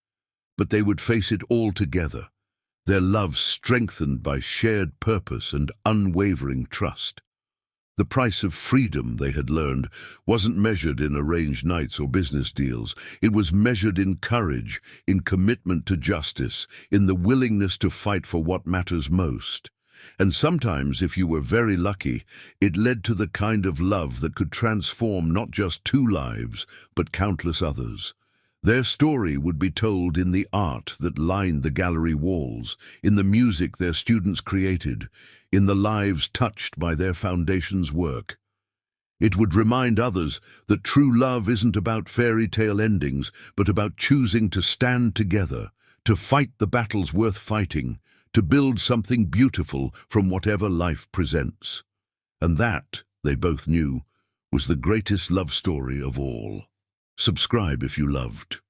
But they would face it all together, their love strengthened by shared purpose and unwavering trust. The price of freedom, they had learned, wasn't measured in arranged nights or business deals. It was measured in courage, in commitment to justice, in the willingness to fight for what matters most. And sometimes, if you were very lucky, it led to the kind of love that could transform not just two lives, but countless others. Their story would be told in the art that lined the gallery walls, in the music their students created, in the lives touched by their foundation's work. It would remind others that true love isn't about fairy tale endings, but about choosing to stand together, to fight the battles worth fighting, to build something beautiful from whatever life presents. And that, they both knew, was the greatest love story of all. Subscribe if you loved.